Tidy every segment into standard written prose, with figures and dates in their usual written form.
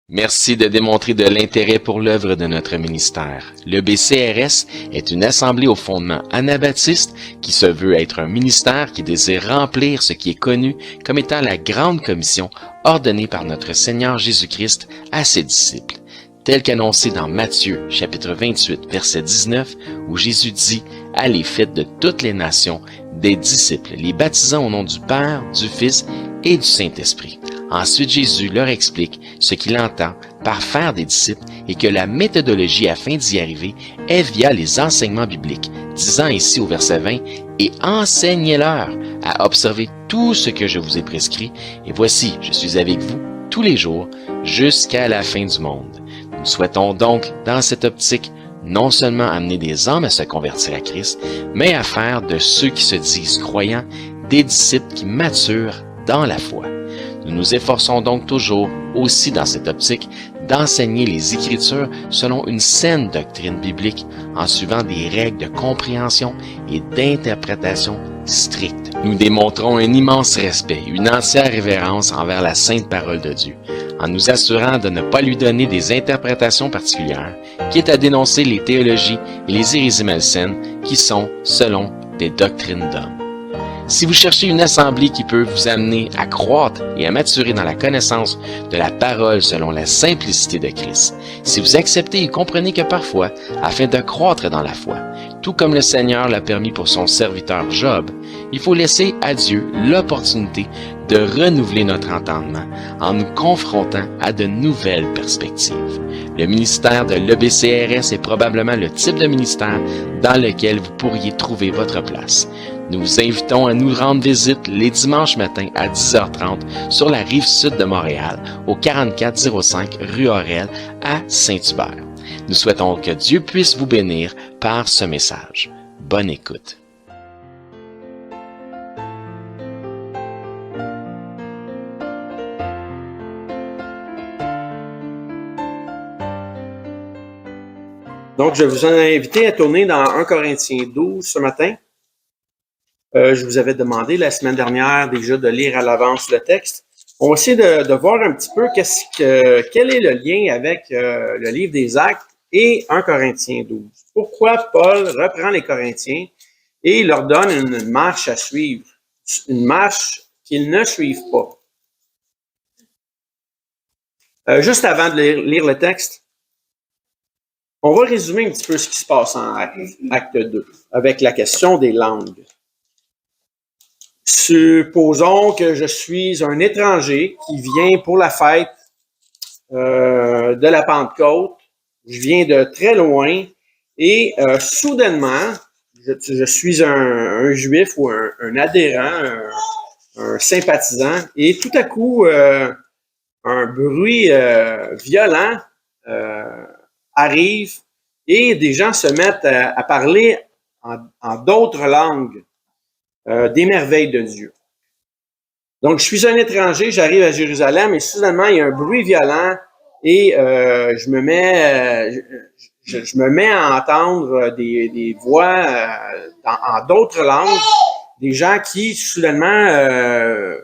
Merci de démontrer de l'intérêt pour l'œuvre de notre ministère. Le BCRS est une assemblée au fondement anabaptiste qui se veut être un ministère qui désire remplir ce qui est connu comme étant la grande commission ordonnée par notre Seigneur Jésus-Christ à ses disciples, tel qu'annoncé dans Matthieu chapitre 28 verset 19 où Jésus dit « Allez, faites de toutes les nations des disciples, les baptisant au nom du Père, du Fils et du Saint-Esprit. » Ensuite, Jésus leur explique ce qu'il entend par faire des disciples et que la méthodologie afin d'y arriver est via les enseignements bibliques, disant ici au verset 20 « Et enseignez-leur à observer tout ce que je vous ai prescrit, et voici, je suis avec vous tous les jours jusqu'à la fin du monde. » Nous souhaitons donc, dans cette optique, non seulement amener des âmes à se convertir à Christ, mais à faire de ceux qui se disent croyants des disciples qui maturent dans la foi. Nous nous efforçons donc toujours, aussi dans cette optique, d'enseigner les Écritures selon une saine doctrine biblique en suivant des règles de compréhension et d'interprétation strictes. Nous démontrons un immense respect, une entière révérence envers la sainte parole de Dieu, en nous assurant de ne pas lui donner des interprétations particulières, quitte à dénoncer les théologies et les hérésies malsaines qui sont, selon, des doctrines d'hommes. Si vous cherchez une assemblée qui peut vous amener à croître et à maturer dans la connaissance de la parole selon la simplicité de Christ, si vous acceptez et comprenez que parfois, afin de croître dans la foi, tout comme le Seigneur l'a permis pour son serviteur Job, il faut laisser à Dieu l'opportunité de renouveler notre entendement en nous confrontant à de nouvelles perspectives. Le ministère de l'EBCRS est probablement le type de ministère dans lequel vous pourriez trouver votre place. Nous vous invitons à nous rendre visite les dimanches matins à 10h30 sur la rive sud de Montréal, au 4405 rue Aurel à Saint-Hubert. Nous souhaitons que Dieu puisse vous bénir par ce message. Bonne écoute. Donc, je vous ai invité à tourner dans 1 Corinthiens 12 ce matin. Je vous avais demandé la semaine dernière déjà de lire à l'avance le texte. On va essayer de voir un petit peu quel est le lien avec le livre des Actes et 1 Corinthiens 12. Pourquoi Paul reprend les Corinthiens et leur donne une marche à suivre, une marche qu'ils ne suivent pas. Juste avant de lire le texte, on va résumer un petit peu ce qui se passe en acte 2 avec la question des langues. Supposons que je suis un étranger qui vient pour la fête de la Pentecôte. Je viens de très loin et soudainement, je suis un juif ou un adhérent, un sympathisant et tout à coup, un bruit violent arrive et des gens se mettent à parler en d'autres langues. Des merveilles de Dieu. Donc, je suis un étranger, j'arrive à Jérusalem et soudainement, il y a un bruit violent et je me mets à entendre des voix en d'autres langues, des gens qui, soudainement,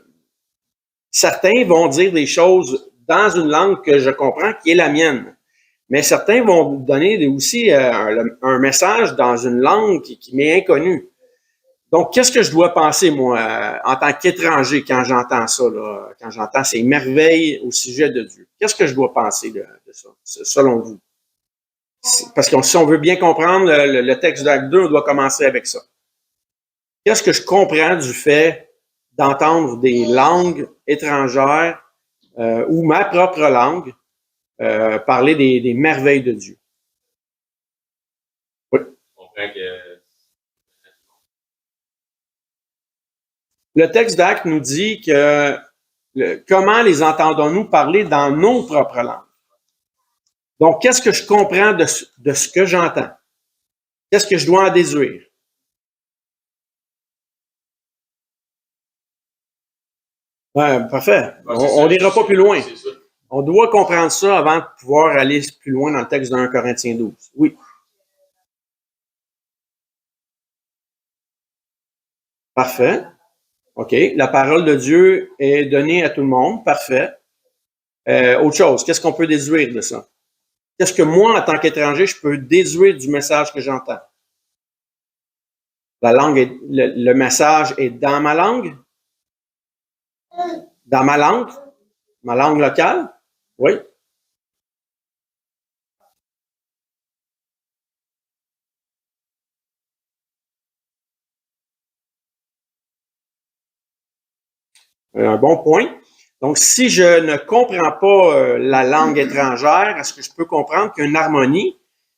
certains vont dire des choses dans une langue que je comprends, qui est la mienne. Mais certains vont donner aussi un message dans une langue qui m'est inconnue. Donc, qu'est-ce que je dois penser, moi, en tant qu'étranger, quand j'entends ça, là, quand j'entends ces merveilles au sujet de Dieu? Qu'est-ce que je dois penser de ça, selon vous? Parce que si on veut bien comprendre le texte d'Acte 2, on doit commencer avec ça. Qu'est-ce que je comprends du fait d'entendre des langues étrangères ou ma propre langue parler des merveilles de Dieu? Oui. Je comprends que Le texte d'Actes nous dit que comment les entendons-nous parler dans nos propres langues? Donc, qu'est-ce que je comprends de ce que j'entends? Qu'est-ce que je dois en déduire? Ouais, parfait. On n'ira pas plus loin. On doit comprendre ça avant de pouvoir aller plus loin dans le texte de 1 Corinthiens 12. Oui. Parfait. OK. La parole de Dieu est donnée à tout le monde. Parfait. Autre chose, qu'est-ce qu'on peut déduire de ça? Qu'est-ce que moi, en tant qu'étranger, je peux déduire du message que j'entends? La langue le message est dans ma langue? Dans ma langue locale? Oui. Un bon point. Donc, si je ne comprends pas la langue étrangère, est-ce que je peux comprendre qu'il y a une harmonie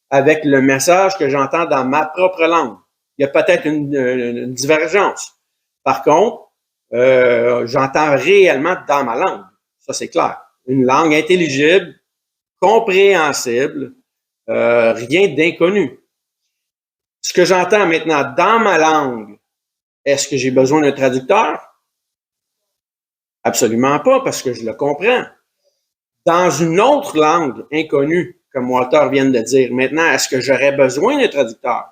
avec le message que j'entends dans ma propre langue? Il y a peut-être une divergence. Par contre, j'entends réellement dans ma langue. Ça, c'est clair. Une langue intelligible, compréhensible, rien d'inconnu. Ce que j'entends maintenant dans ma langue, est-ce que j'ai besoin d'un traducteur? Absolument pas, parce que je le comprends. Dans une autre langue inconnue, comme Walter vient de dire, maintenant, est-ce que j'aurais besoin d'un traducteur?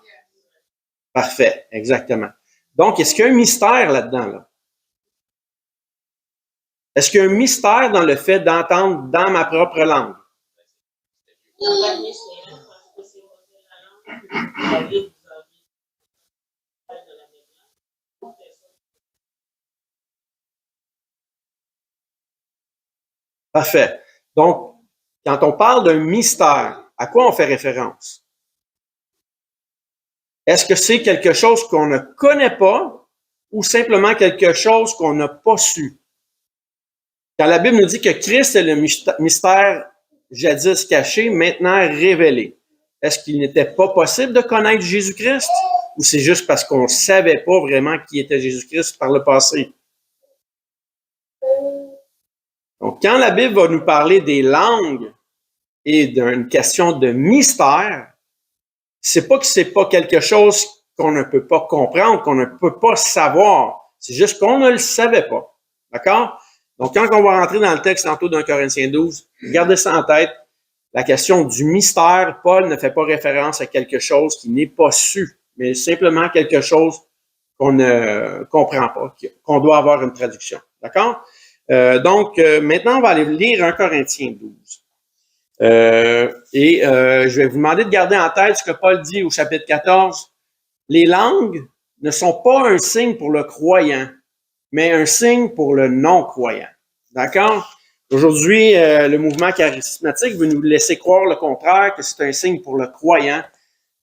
Parfait, exactement. Donc, est-ce qu'il y a un mystère là-dedans, là? Est-ce qu'il y a un mystère dans le fait d'entendre dans ma propre langue? Parfait. Donc, quand on parle d'un mystère, à quoi on fait référence? Est-ce que c'est quelque chose qu'on ne connaît pas ou simplement quelque chose qu'on n'a pas su? Quand la Bible nous dit que Christ est le mystère jadis caché, maintenant révélé, est-ce qu'il n'était pas possible de connaître Jésus-Christ ou c'est juste parce qu'on ne savait pas vraiment qui était Jésus-Christ par le passé? Donc, quand la Bible va nous parler des langues et d'une question de mystère, c'est pas que c'est pas quelque chose qu'on ne peut pas comprendre, qu'on ne peut pas savoir. C'est juste qu'on ne le savait pas. D'accord? Donc, quand on va rentrer dans le texte tantôt d'un Corinthiens 12, gardez ça en tête. La question du mystère, Paul ne fait pas référence à quelque chose qui n'est pas su, mais simplement quelque chose qu'on ne comprend pas, qu'on doit avoir une traduction. D'accord? Donc, maintenant, on va aller lire 1 Corinthiens 12. Je vais vous demander de garder en tête ce que Paul dit au chapitre 14. Les langues ne sont pas un signe pour le croyant, mais un signe pour le non-croyant. D'accord? Aujourd'hui, le mouvement charismatique veut nous laisser croire le contraire, que c'est un signe pour le croyant.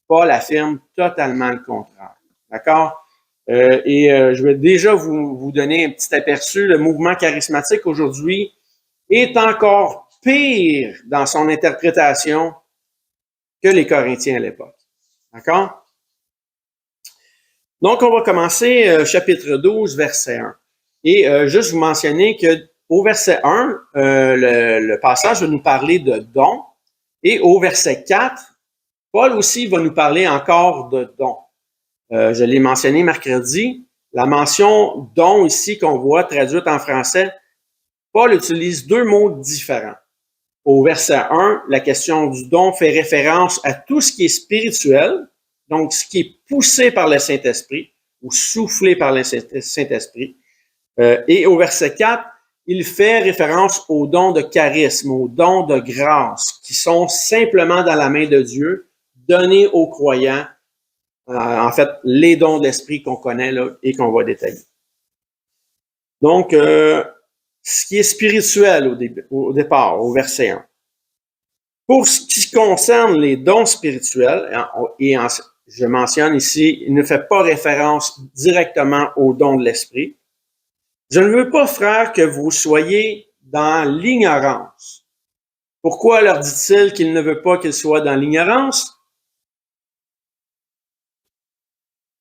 Paul affirme totalement le contraire. D'accord? Je vais déjà vous donner un petit aperçu. Le mouvement charismatique aujourd'hui est encore pire dans son interprétation que les Corinthiens à l'époque. D'accord? Donc, on va commencer chapitre 12, verset 1. Juste vous mentionner que au verset 1, le passage va nous parler de dons. Et au verset 4, Paul aussi va nous parler encore de dons. Je l'ai mentionné mercredi. La mention don ici qu'on voit traduite en français, Paul utilise deux mots différents. Au verset 1, la question du don fait référence à tout ce qui est spirituel, donc ce qui est poussé par le Saint-Esprit ou soufflé par le Saint-Esprit. Et au verset 4, il fait référence aux dons de charisme, aux dons de grâce, qui sont simplement dans la main de Dieu, donnés aux croyants. En fait, les dons d'esprit qu'on connaît là, et qu'on va détailler. Donc, ce qui est spirituel au départ, au verset 1. Pour ce qui concerne les dons spirituels, je mentionne ici, il ne fait pas référence directement aux dons de l'esprit. Je ne veux pas, frères, que vous soyez dans l'ignorance. Pourquoi leur dit-il qu'il ne veut pas qu'ils soient dans l'ignorance?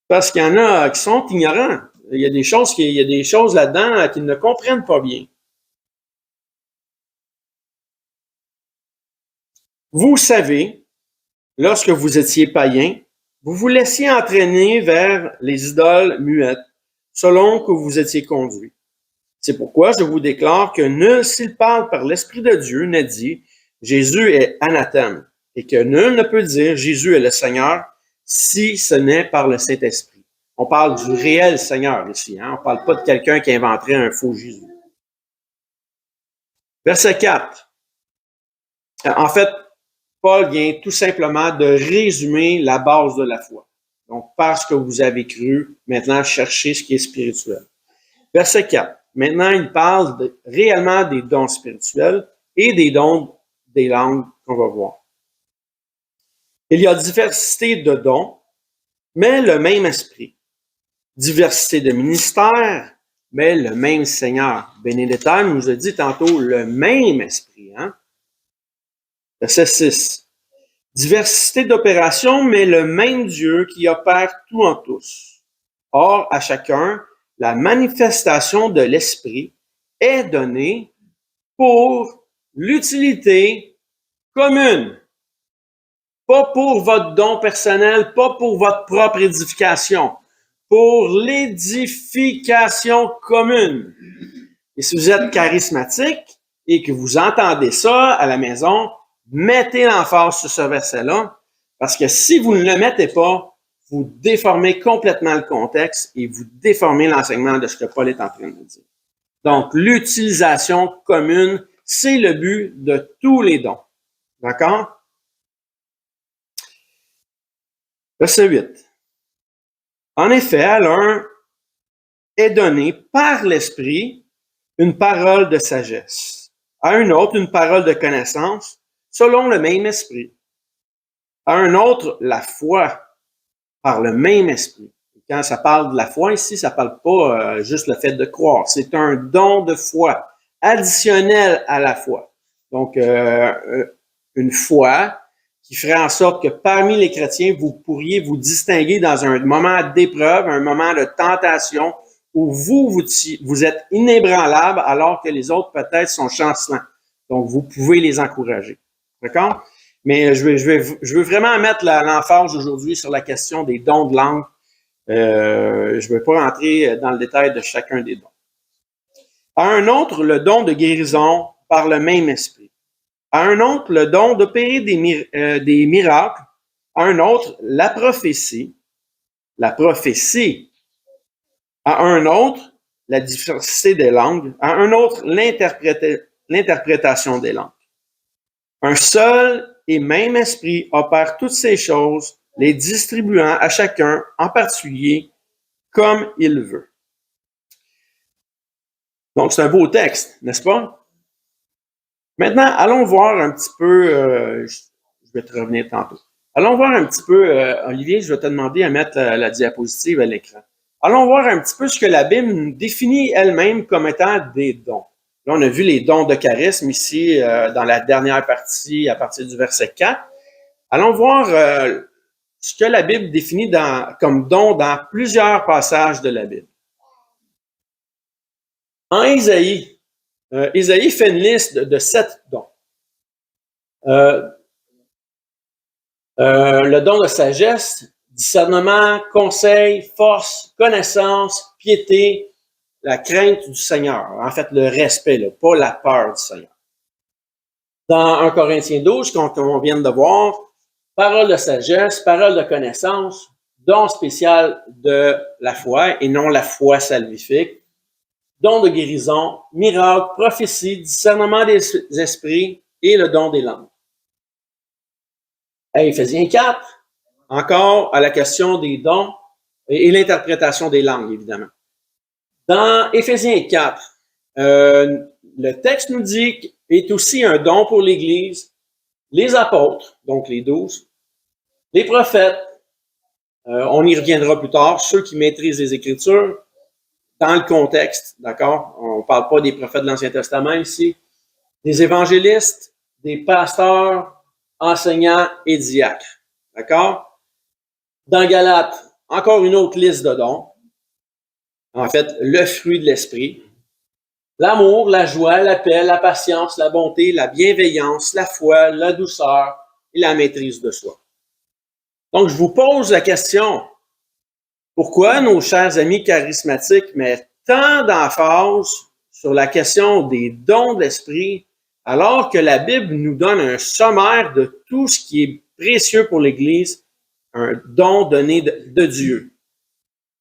Parce qu'il y en a qui sont ignorants. Il y a des choses là-dedans qu'ils ne comprennent pas bien. Vous savez, lorsque vous étiez païens, vous vous laissiez entraîner vers les idoles muettes, selon que vous étiez conduits. C'est pourquoi je vous déclare que nul, s'il parle par l'Esprit de Dieu, ne dit « Jésus est anathème » et que nul ne peut dire « Jésus est le Seigneur » si ce n'est par le Saint-Esprit. On parle du réel Seigneur ici. On ne parle pas de quelqu'un qui inventerait un faux Jésus. Verset 4. En fait, Paul vient tout simplement de résumer la base de la foi. Donc, parce que vous avez cru, maintenant, cherchez ce qui est spirituel. Verset 4. Maintenant, il parle réellement des dons spirituels et des dons des langues qu'on va voir. Il y a diversité de dons, mais le même esprit. Diversité de ministères, mais le même Seigneur. Bénédictin nous a dit tantôt le même esprit. Hein? Verset 6. Diversité d'opérations, mais le même Dieu qui opère tout en tous. Or, à chacun, la manifestation de l'esprit est donnée pour l'utilité commune. Pas pour votre don personnel, pas pour votre propre édification, pour l'édification commune. Et si vous êtes charismatique et que vous entendez ça à la maison, mettez l'emphase sur ce verset-là, parce que si vous ne le mettez pas, vous déformez complètement le contexte et vous déformez l'enseignement de ce que Paul est en train de dire. Donc, l'utilisation commune, c'est le but de tous les dons. D'accord? Verset 8. En effet, à l'un est donné par l'Esprit une parole de sagesse, à un autre une parole de connaissance, selon le même esprit, à un autre la foi par le même esprit. Quand ça parle de la foi ici, ça ne parle pas juste le fait de croire. C'est un don de foi additionnel à la foi. Donc, une foi qui ferait en sorte que parmi les chrétiens, vous pourriez vous distinguer dans un moment d'épreuve, un moment de tentation, où vous êtes inébranlable alors que les autres peut-être sont chancelants. Donc, vous pouvez les encourager. D'accord? Mais je veux vraiment mettre l'emphase aujourd'hui sur la question des dons de langue. Je ne veux pas rentrer dans le détail de chacun des dons. À un autre, le don de guérison par le même esprit. À un autre, le don d'opérer des miracles. À un autre, la prophétie. La prophétie. À un autre, la diversité des langues. À un autre, l'interprétation des langues. Un seul et même esprit opère toutes ces choses, les distribuant à chacun en particulier comme il veut. Donc, c'est un beau texte, n'est-ce pas? Maintenant, allons voir un petit peu, je vais te revenir tantôt. Allons voir un petit peu, Olivier, je vais te demander à mettre la diapositive à l'écran. Allons voir un petit peu ce que la Bible nous définit elle-même comme étant des dons. Là, on a vu les dons de charisme ici dans la dernière partie, à partir du verset 4. Allons voir ce que la Bible définit comme dons dans plusieurs passages de la Bible. En Isaïe, Isaïe fait une liste de 7 dons. Le don de sagesse, discernement, conseil, force, connaissance, piété, la crainte du Seigneur. En fait, le respect, là, pas la peur du Seigneur. Dans 1 Corinthiens 12, comme on vient de voir, parole de sagesse, parole de connaissance, don spécial de la foi et non la foi salvifique, don de guérison, miracle, prophétie, discernement des esprits et le don des langues. À Éphésiens 4, encore à la question des dons et l'interprétation des langues, évidemment. Dans Éphésiens 4, le texte nous dit qu'il est aussi un don pour l'Église, les apôtres, donc les 12, les prophètes, on y reviendra plus tard, ceux qui maîtrisent les Écritures, dans le contexte, d'accord? On ne parle pas des prophètes de l'Ancien Testament ici, des évangélistes, des pasteurs, enseignants et diacres, d'accord? Dans Galates, encore une autre liste de dons. En fait, le fruit de l'esprit. L'amour, la joie, la paix, la patience, la bonté, la bienveillance, la foi, la douceur et la maîtrise de soi. Donc, je vous pose la question, pourquoi nos chers amis charismatiques mettent tant d'emphase sur la question des dons de l'esprit, alors que la Bible nous donne un sommaire de tout ce qui est précieux pour l'Église, un don donné de Dieu?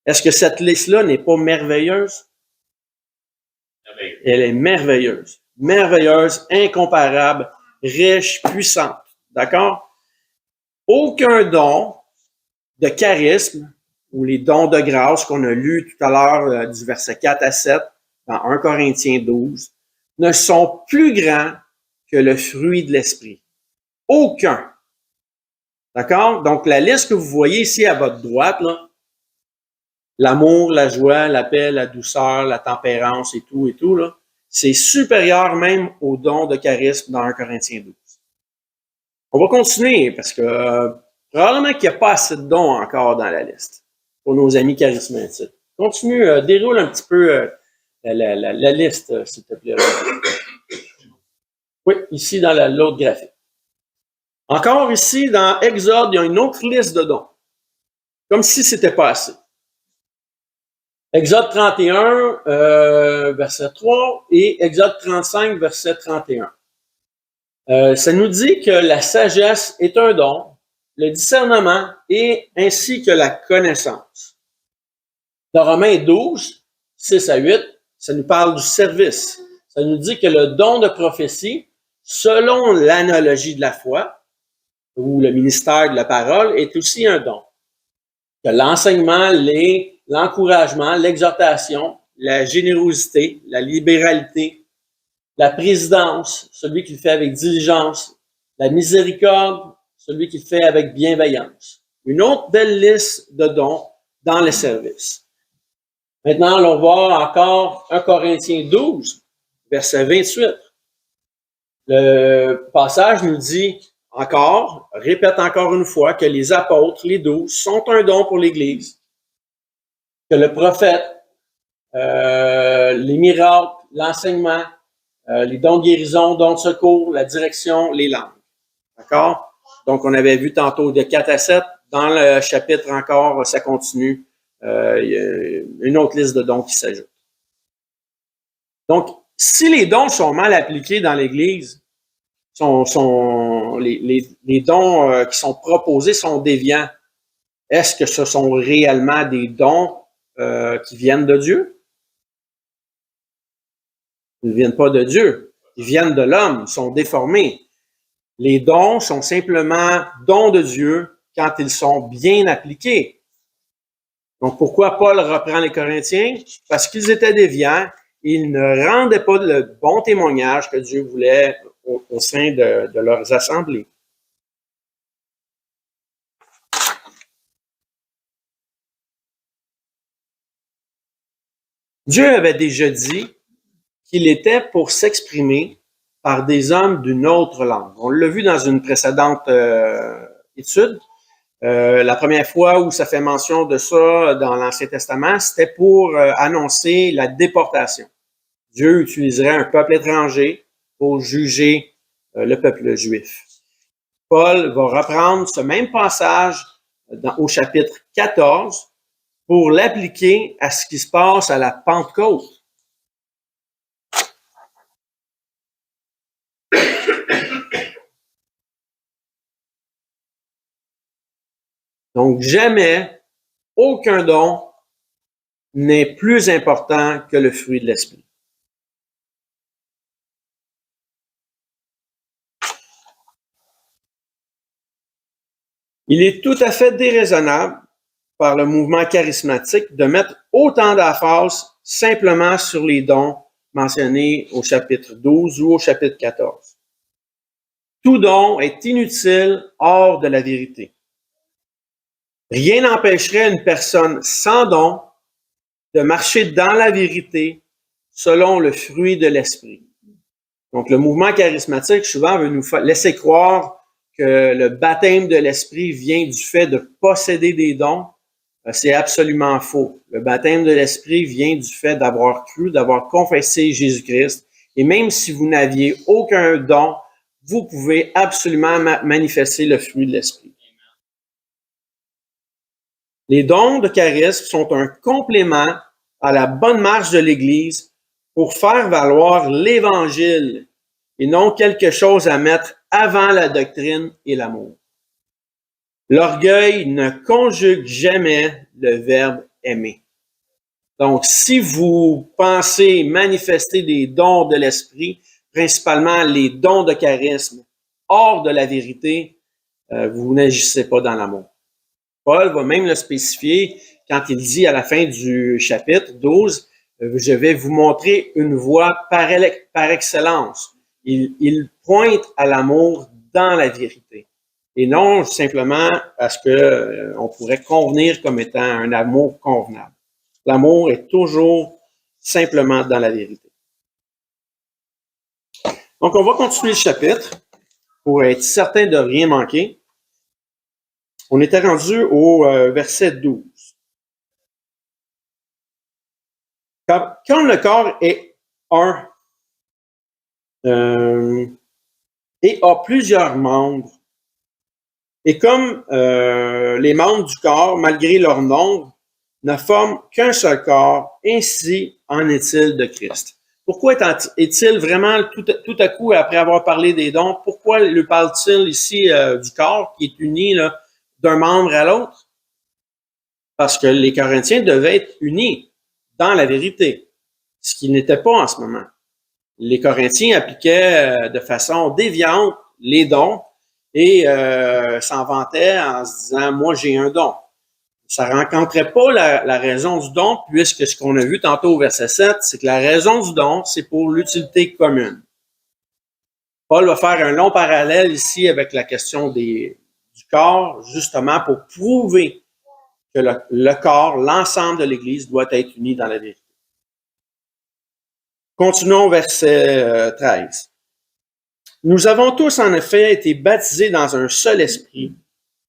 Est-ce que cette liste-là n'est pas merveilleuse? Elle est merveilleuse. merveilleuse, incomparable, riche, puissante. D'accord? Aucun don de charisme ou les dons de grâce qu'on a lus tout à l'heure du verset 4 à 7 dans 1 Corinthiens 12 ne sont plus grands que le fruit de l'esprit. Aucun. D'accord? Donc, la liste que vous voyez ici à votre droite, là, l'amour, la joie, la paix, la douceur, la tempérance et tout, là, c'est supérieur même aux dons de charisme dans 1 Corinthiens 12. On va continuer parce que probablement qu'il n'y a pas assez de dons encore dans la liste pour nos amis charismatiques. Continue, déroule un petit peu la liste, s'il te plaît. Oui, ici dans l'autre graphique. Encore ici, dans Exode, il y a une autre liste de dons. Comme si c'était pas assez. Exode 31, verset 3 et Exode 35, verset 31. Ça nous dit que la sagesse est un don, le discernement et ainsi que la connaissance. Dans Romains 12, 6 à 8, ça nous parle du service. Ça nous dit que le don de prophétie, selon l'analogie de la foi, ou le ministère de la parole, est aussi un don. Que l'enseignement, l'encouragement, l'exhortation, la générosité, la libéralité, la présidence, celui qui le fait avec diligence, la miséricorde, celui qui le fait avec bienveillance. Une autre belle liste de dons dans le service. Maintenant, on va voir encore 1 Corinthiens 12, verset 28. Le passage nous dit encore, répète encore une fois, que les apôtres, les 12, sont un don pour l'Église. Que le prophète, les miracles, l'enseignement, les dons de guérison, dons de secours, la direction, les langues. D'accord? Donc, on avait vu tantôt de 4 à 7. Dans le chapitre encore, ça continue. Il y a une autre liste de dons qui s'ajoute. Donc, si les dons sont mal appliqués dans l'Église, les dons qui sont proposés sont déviants, est-ce que ce sont réellement des dons qui viennent de Dieu? Ils ne viennent pas de Dieu. Ils viennent de l'homme. Ils sont déformés. Les dons sont simplement dons de Dieu quand ils sont bien appliqués. Donc, pourquoi Paul reprend les Corinthiens? Parce qu'ils étaient déviants. Ils ne rendaient pas le bon témoignage que Dieu voulait au sein de leurs assemblées. Dieu avait déjà dit qu'il était pour s'exprimer par des hommes d'une autre langue. On l'a vu dans une précédente étude. La première fois où ça fait mention de ça dans l'Ancien Testament, c'était pour annoncer la déportation. Dieu utiliserait un peuple étranger pour juger le peuple juif. Paul va reprendre ce même passage au chapitre 14 pour l'appliquer à ce qui se passe à la Pentecôte. Donc, jamais, aucun don n'est plus important que le fruit de l'esprit. Il est tout à fait déraisonnable par le mouvement charismatique de mettre autant d'emphase simplement sur les dons mentionnés au chapitre 12 ou au chapitre 14. Tout don est inutile hors de la vérité. Rien n'empêcherait une personne sans don de marcher dans la vérité selon le fruit de l'esprit. Donc, le mouvement charismatique, souvent, veut nous laisser croire que le baptême de l'esprit vient du fait de posséder des dons. C'est absolument faux. Le baptême de l'esprit vient du fait d'avoir cru, d'avoir confessé Jésus-Christ. Et même si vous n'aviez aucun don, vous pouvez absolument manifester le fruit de l'esprit. Les dons de charisme sont un complément à la bonne marche de l'Église pour faire valoir l'Évangile et non quelque chose à mettre avant la doctrine et l'amour. L'orgueil ne conjugue jamais le verbe aimer. Donc, si vous pensez manifester des dons de l'esprit, principalement les dons de charisme, hors de la vérité, vous n'agissez pas dans l'amour. Paul va même le spécifier quand il dit à la fin du chapitre 12, je vais vous montrer une voie par excellence. Il pointe à l'amour dans la vérité et non simplement à ce que on pourrait convenir comme étant un amour convenable. L'amour est toujours simplement dans la vérité. Donc, on va continuer le chapitre pour être certain de rien manquer. On était rendu au verset 12. Quand le corps est un et a plusieurs membres, et comme les membres du corps, malgré leur nombre, ne forment qu'un seul corps, ainsi en est-il de Christ. Pourquoi est-il vraiment tout à coup, après avoir parlé des dons, pourquoi le parle-t-il ici du corps qui est uni là, d'un membre à l'autre? Parce que les Corinthiens devaient être unis dans la vérité, ce qui n'était pas en ce moment. Les Corinthiens appliquaient de façon déviante les dons et s'en vantaient en se disant « moi j'ai un don ». Ça ne rencontrait pas la raison du don, puisque ce qu'on a vu tantôt au verset 7, c'est que la raison du don, c'est pour l'utilité commune. Paul va faire un long parallèle ici avec la question du corps, justement pour prouver que le corps, l'ensemble de l'Église, doit être uni dans la vérité. Continuons au verset 13. Nous avons tous en effet été baptisés dans un seul esprit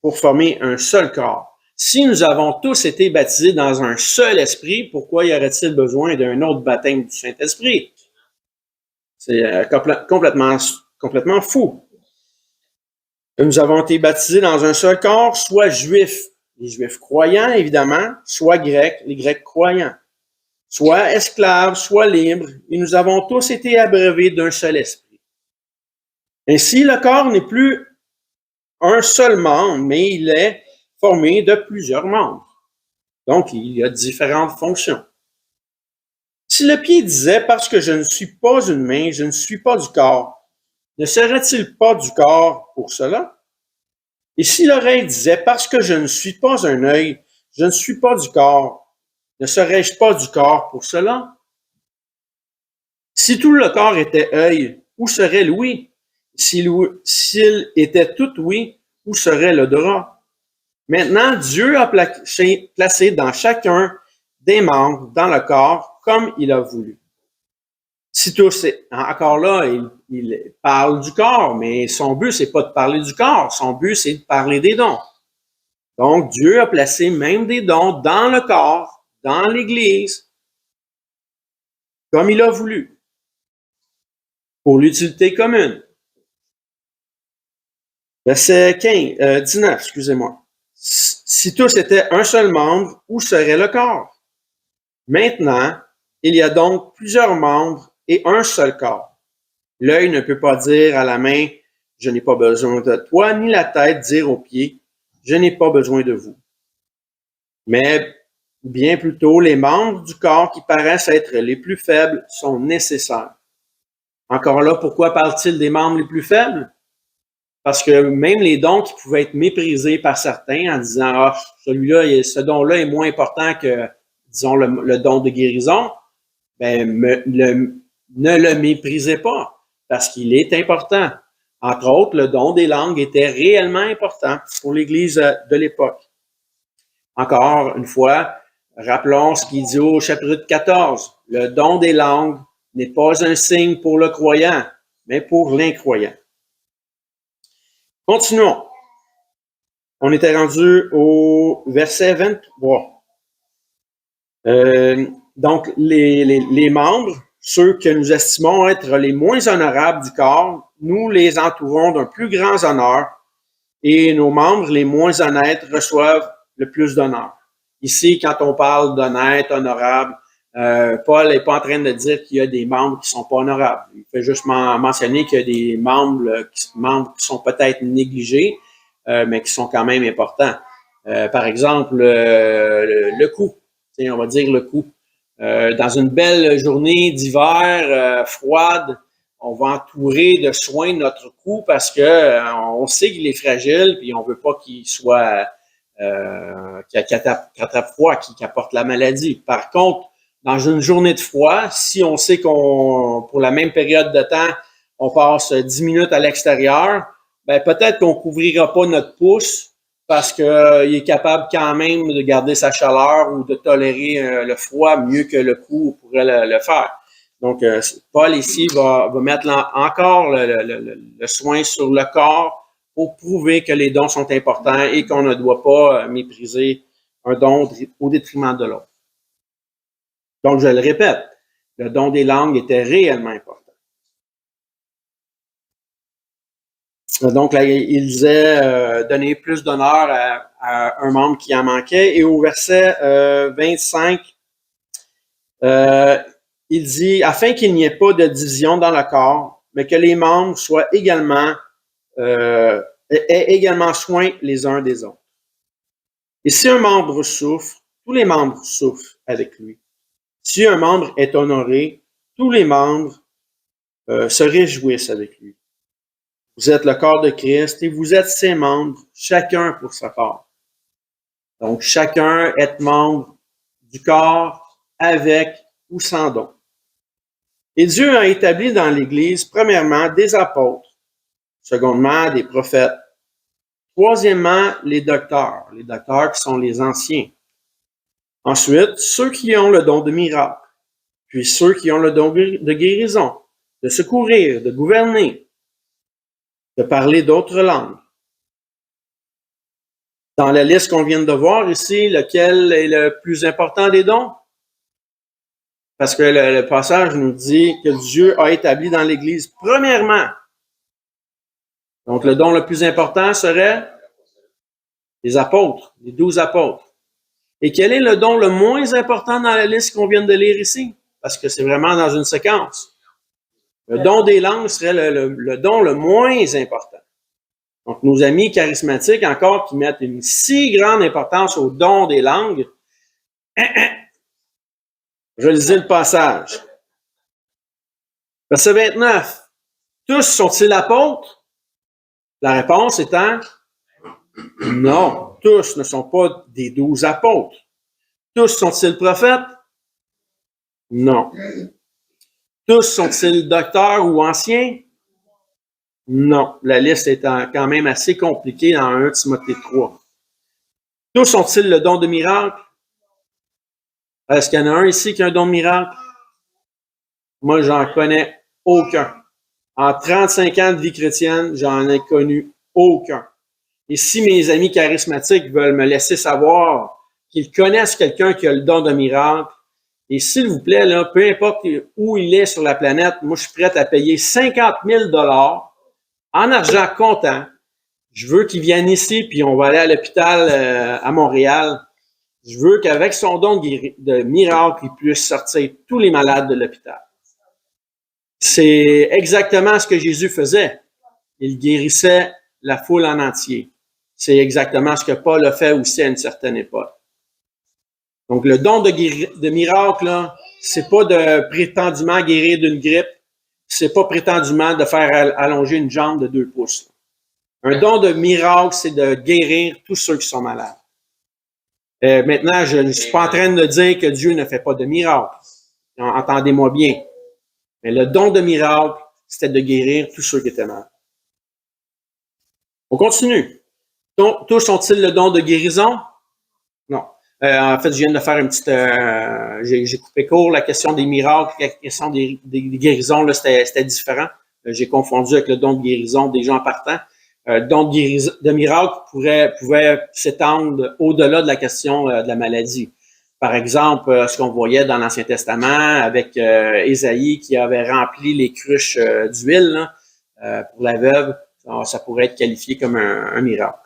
pour former un seul corps. Si nous avons tous été baptisés dans un seul esprit, pourquoi y aurait-il besoin d'un autre baptême du Saint-Esprit? C'est complètement fou. Nous avons été baptisés dans un seul corps, soit juifs, les juifs croyants évidemment, soit grecs, les grecs croyants, soit esclaves, soit libres, et nous avons tous été abreuvés d'un seul esprit. Ainsi, le corps n'est plus un seul membre, mais il est formé de plusieurs membres. Donc, il y a différentes fonctions. Si le pied disait « parce que je ne suis pas une main, je ne suis pas du corps », ne serait-il pas du corps pour cela? Et si l'oreille disait « parce que je ne suis pas un œil, je ne suis pas du corps », ne serais-je pas du corps pour cela? Si tout le corps était œil, où serait l'ouïe? S'il était tout ouïe, où serait le drap? Maintenant, Dieu a placé dans chacun des membres dans le corps comme il a voulu. Si tous, encore là, il parle du corps, mais son but, c'est pas de parler du corps. Son but, c'est de parler des dons. Donc, Dieu a placé même des dons dans le corps, dans l'Église, comme il a voulu, pour l'utilité commune. Verset 19, excusez-moi. Si tous étaient un seul membre, où serait le corps? Maintenant, il y a donc plusieurs membres et un seul corps. L'œil ne peut pas dire à la main, je n'ai pas besoin de toi, ni la tête dire aux pieds, je n'ai pas besoin de vous. Mais bien plutôt, les membres du corps qui paraissent être les plus faibles sont nécessaires. Encore là, pourquoi parle-t-il des membres les plus faibles? Parce que même les dons qui pouvaient être méprisés par certains en disant « Ah, celui-là, ce don-là est moins important que, disons, le don de guérison », ben, ne le méprisez pas, parce qu'il est important. Entre autres, le don des langues était réellement important pour l'Église de l'époque. Encore une fois, rappelons ce qu'il dit au chapitre 14. Le don des langues n'est pas un signe pour le croyant, mais pour l'incroyant. Continuons. On était rendu au verset 23. Donc, les membres, ceux que nous estimons être les moins honorables du corps, nous les entourons d'un plus grand honneur et nos membres les moins honnêtes reçoivent le plus d'honneur. Ici, quand on parle d'honnête, honorable, Paul n'est pas en train de dire qu'il y a des membres qui sont pas honorables. Il fait juste mentionner qu'il y a des membres qui sont peut-être négligés, mais qui sont quand même importants. Par exemple, le cou. On va dire le cou. Dans une belle journée d'hiver froide, on va entourer de soins notre cou parce que on sait qu'il est fragile, puis on veut pas qu'il soit qu'il attrape froid, qu'il apporte la maladie. Par contre, dans une journée de froid, si on sait pour la même période de temps, on passe 10 minutes à l'extérieur, ben peut-être qu'on couvrira pas notre pouce parce qu'il est capable quand même de garder sa chaleur ou de tolérer le froid mieux que le cou pourrait le faire. Donc, Paul ici va mettre encore le soin sur le corps pour prouver que les dons sont importants et qu'on ne doit pas mépriser un don au détriment de l'autre. Donc, je le répète, le don des langues était réellement important. Donc, là, il disait donner plus d'honneur à un membre qui en manquait. Et au verset 25, il dit, afin qu'il n'y ait pas de division dans le corps, mais que les membres soient également, aient également soin les uns des autres. Et si un membre souffre, tous les membres souffrent avec lui. Si un membre est honoré, tous les membres se réjouissent avec lui. Vous êtes le corps de Christ et vous êtes ses membres, chacun pour sa part. Donc, chacun est membre du corps avec ou sans don. Et Dieu a établi dans l'Église, premièrement, des apôtres, secondement, des prophètes, troisièmement, les docteurs qui sont les anciens. Ensuite, ceux qui ont le don de miracle, puis ceux qui ont le don de guérison, de secourir, de gouverner, de parler d'autres langues. Dans la liste qu'on vient de voir ici, lequel est le plus important des dons? Parce que le passage nous dit que Dieu a établi dans l'Église, premièrement. Donc, le don le plus important serait les apôtres, les 12 apôtres. Et quel est le don le moins important dans la liste qu'on vient de lire ici? Parce que c'est vraiment dans une séquence. Le don des langues serait le don le moins important. Donc, nos amis charismatiques, encore, qui mettent une si grande importance au don des langues, je lisais le passage. Verset 29. Tous sont-ils apôtres? La réponse étant non, tous ne sont pas des 12 apôtres. Tous sont-ils prophètes? Non. Tous sont-ils docteurs ou anciens? Non. La liste est quand même assez compliquée dans 1 Timothée 3. Tous ont-ils le don de miracle? Est-ce qu'il y en a un ici qui a un don de miracle? Moi, j'en connais aucun. En 35 ans de vie chrétienne, j'en ai connu aucun. Et si mes amis charismatiques veulent me laisser savoir qu'ils connaissent quelqu'un qui a le don de miracle, et s'il vous plaît, là, peu importe où il est sur la planète, moi, je suis prêt à payer 50 000 $ en argent comptant. Je veux qu'il vienne ici, puis on va aller à l'hôpital à Montréal. Je veux qu'avec son don de miracle, il puisse sortir tous les malades de l'hôpital. C'est exactement ce que Jésus faisait. Il guérissait la foule en entier. C'est exactement ce que Paul a fait aussi à une certaine époque. Donc, le don de miracle, là, c'est pas de prétendument guérir d'une grippe. C'est pas prétendument de faire allonger une jambe de 2 pouces. Un don de miracle, c'est de guérir tous ceux qui sont malades. Maintenant, je ne suis pas en train de dire que Dieu ne fait pas de miracle. Entendez-moi bien. Mais le don de miracle, c'était de guérir tous ceux qui étaient malades. On continue. Tous ont-ils le don de guérison? Non. En fait, je viens de faire une petite... j'ai coupé court la question des miracles, la question des guérisons, là, c'était différent. J'ai confondu avec le don de guérison des gens partant. Le don de miracle pouvait s'étendre au-delà de la question de la maladie. Par exemple, ce qu'on voyait dans l'Ancien Testament avec Ésaïe qui avait rempli les cruches d'huile pour la veuve, ça pourrait être qualifié comme un miracle.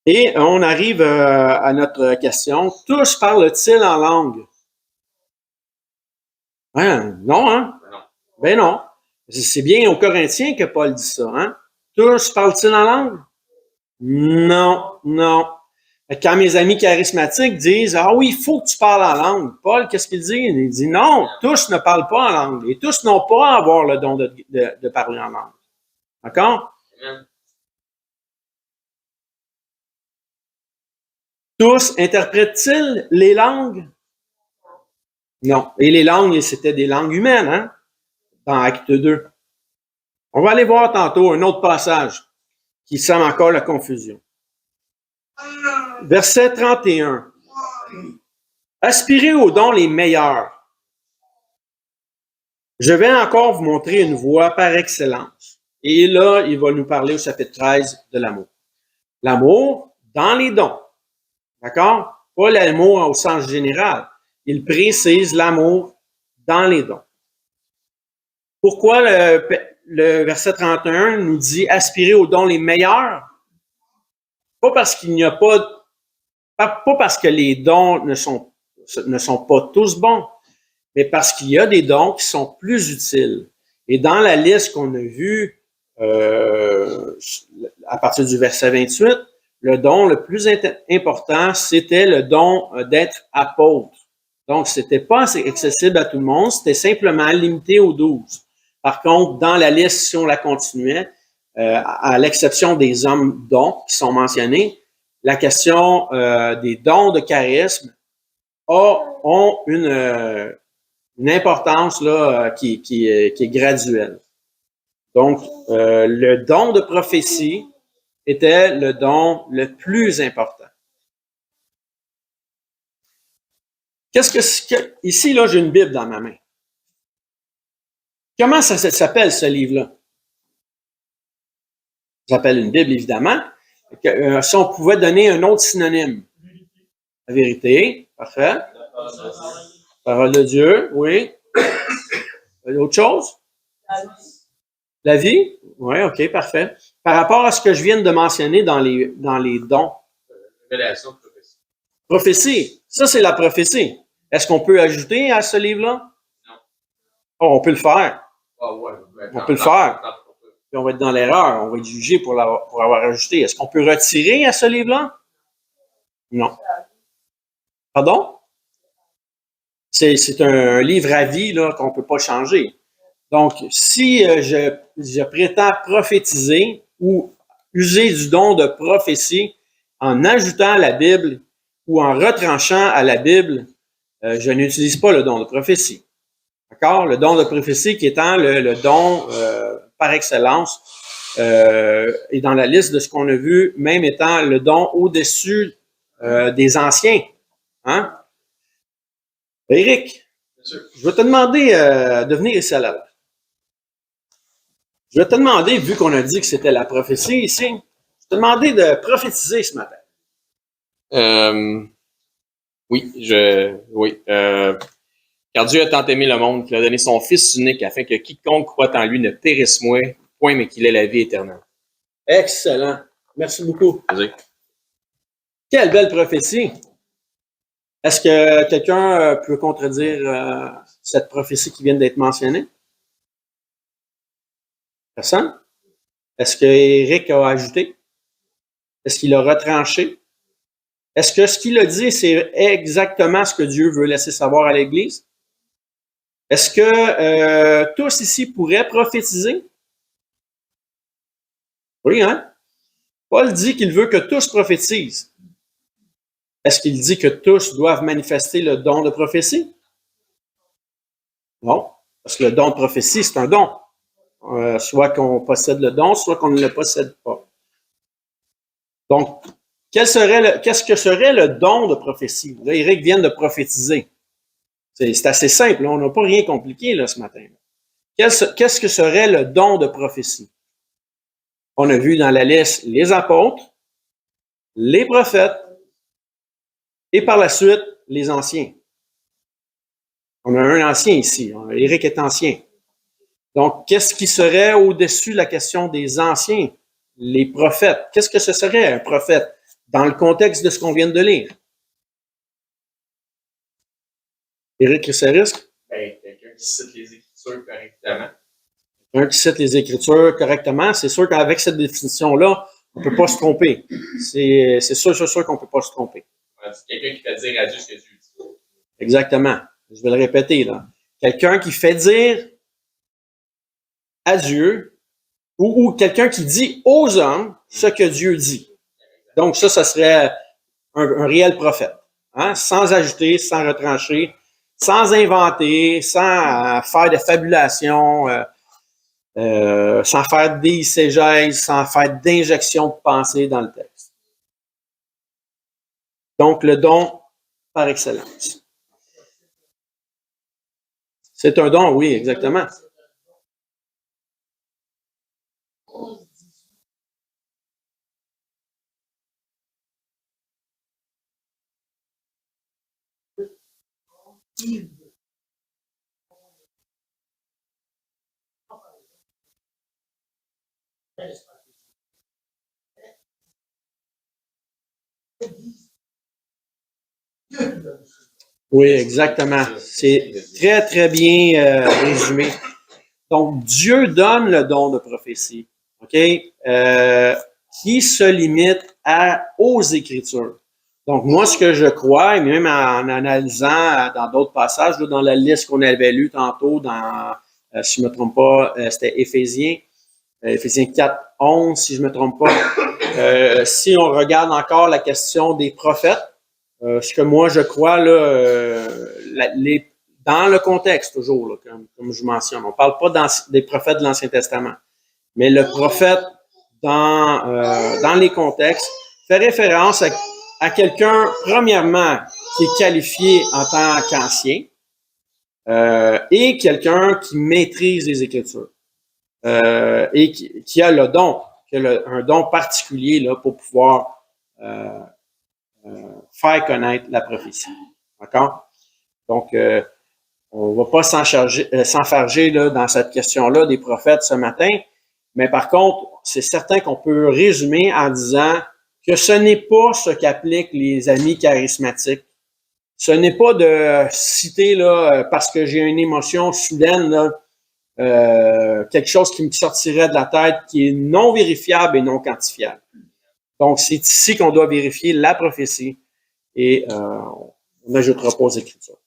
Et on arrive à notre question. Tous parlent-ils en langue? Hein? Non, hein? Ben non. C'est bien aux Corinthiens que Paul dit ça, hein? Tous parlent-ils en langue? Non, non. Quand mes amis charismatiques disent « Ah oui, il faut que tu parles en langue », Paul, qu'est-ce qu'il dit? Il dit « Non, tous ne parlent pas en langue et tous n'ont pas à avoir le don de parler en langue. » D'accord? Tous interprètent-ils les langues? Non. Et les langues, c'était des langues humaines, hein? Dans Acte 2. On va aller voir tantôt un autre passage qui sème encore la confusion. Verset 31. Aspirez aux dons les meilleurs. Je vais encore vous montrer une voie par excellence. Et là, il va nous parler au chapitre 13 de l'amour. L'amour dans les dons. D'accord? Pas l'amour au sens général. Il précise l'amour dans les dons. Pourquoi le verset 31 nous dit aspirer aux dons les meilleurs? Pas parce qu'il n'y a pas parce que les dons ne sont pas tous bons, mais parce qu'il y a des dons qui sont plus utiles. Et dans la liste qu'on a vue à partir du verset 28, le don le plus important, c'était le don d'être apôtre. Donc, c'était pas accessible à tout le monde, c'était simplement limité aux 12. Par contre, dans la liste, si on la continuait, à l'exception des hommes dons qui sont mentionnés, la question des dons de charisme ont une importance là, qui est graduelle. Donc, le don de prophétie était le don le plus important. Ici, là, j'ai une Bible dans ma main. Comment ça s'appelle, ce livre-là? Ça s'appelle une Bible, évidemment. Si on pouvait donner un autre synonyme. La vérité, parfait. Parole de Dieu, oui. Autre chose? La vie? Oui, OK, parfait. Par rapport à ce que je viens de mentionner dans les dons. Révélation, prophétie. Prophétie. Ça, c'est la prophétie. Est-ce qu'on peut ajouter à ce livre-là? Non. Oh, on peut le faire. Ah ouais, On peut le faire. Puis on va être dans l'erreur. On va être jugé pour avoir ajouté. Est-ce qu'on peut retirer à ce livre-là? Non. Pardon? C'est un livre à vie là, qu'on ne peut pas changer. Donc, si je prétends prophétiser ou user du don de prophétie en ajoutant à la Bible ou en retranchant à la Bible, je n'utilise pas le don de prophétie. D'accord? Le don de prophétie qui étant le don par excellence est dans la liste de ce qu'on a vu, même étant le don au-dessus des anciens. Hein? Éric, je vais te demander de venir ici à la base. Je vais te demander, vu qu'on a dit que c'était la prophétie ici, je vais te demander de prophétiser ce matin. Oui. Car Dieu a tant aimé le monde qu'il a donné son Fils unique afin que quiconque croit en lui ne périsse point, mais qu'il ait la vie éternelle. Excellent. Merci beaucoup. Vas-y. Quelle belle prophétie. Est-ce que quelqu'un peut contredire cette prophétie qui vient d'être mentionnée? Personne? Est-ce que Éric a ajouté? Est-ce qu'il a retranché? Est-ce que ce qu'il a dit, c'est exactement ce que Dieu veut laisser savoir à l'Église? Est-ce que tous ici pourraient prophétiser? Oui, hein? Paul dit qu'il veut que tous prophétisent. Est-ce qu'il dit que tous doivent manifester le don de prophétie? Non, parce que le don de prophétie, c'est un don. Soit qu'on possède le don, soit qu'on ne le possède pas. Donc, qu'est-ce que serait le don de prophétie? Là, Éric vient de prophétiser. C'est assez simple, là, on n'a pas rien compliqué là, ce matin. Qu'est-ce que serait le don de prophétie? On a vu dans la liste les apôtres, les prophètes et par la suite les anciens. On a un ancien ici. Éric est ancien. Donc, qu'est-ce qui serait au-dessus de la question des anciens? Les prophètes. Qu'est-ce que ce serait un prophète dans le contexte de ce qu'on vient de lire? Éric Crissarisque? Quelqu'un qui cite les Écritures correctement. Quelqu'un qui cite les Écritures correctement. C'est sûr qu'avec cette définition-là, On peut pas se tromper. C'est sûr qu'on peut pas se tromper. C'est quelqu'un qui fait dire à Dieu ce que Dieu dit. Exactement. Je vais le répéter, là. Quelqu'un qui fait dire à Dieu ou quelqu'un qui dit aux hommes ce que Dieu dit. Donc, ça serait un réel prophète. Hein? Sans ajouter, sans retrancher, sans inventer, sans faire de fabulation, sans faire d'exégèse, sans faire d'injection de pensée dans le texte. Donc, le don par excellence. C'est un don, oui, exactement. Oui, exactement. C'est très, très bien résumé. Donc, Dieu donne le don de prophétie, OK? Qui se limite aux Écritures. Donc, moi, ce que je crois, et même en analysant dans d'autres passages, là, dans la liste qu'on avait lue tantôt, dans, si je ne me trompe pas, c'était Éphésiens 4, 11, si je ne me trompe pas. Si on regarde encore la question des prophètes, ce que moi je crois, là, dans le contexte toujours, là, comme je mentionne, on ne parle pas des prophètes de l'Ancien Testament, mais le prophète dans les contextes fait référence à quelqu'un, premièrement, qui est qualifié en tant qu'ancien et quelqu'un qui maîtrise les Écritures et qui a le don, un don particulier là, pour pouvoir faire connaître la prophétie. D'accord? Donc, on ne va pas s'enfarger là, dans cette question-là des prophètes ce matin, mais par contre, c'est certain qu'on peut résumer en disant que ce n'est pas ce qu'appliquent les amis charismatiques. Ce n'est pas de citer, là, parce que j'ai une émotion soudaine, là, quelque chose qui me sortirait de la tête qui est non vérifiable et non quantifiable. Donc, c'est ici qu'on doit vérifier la prophétie et on n'ajoutera pas aux Écritures.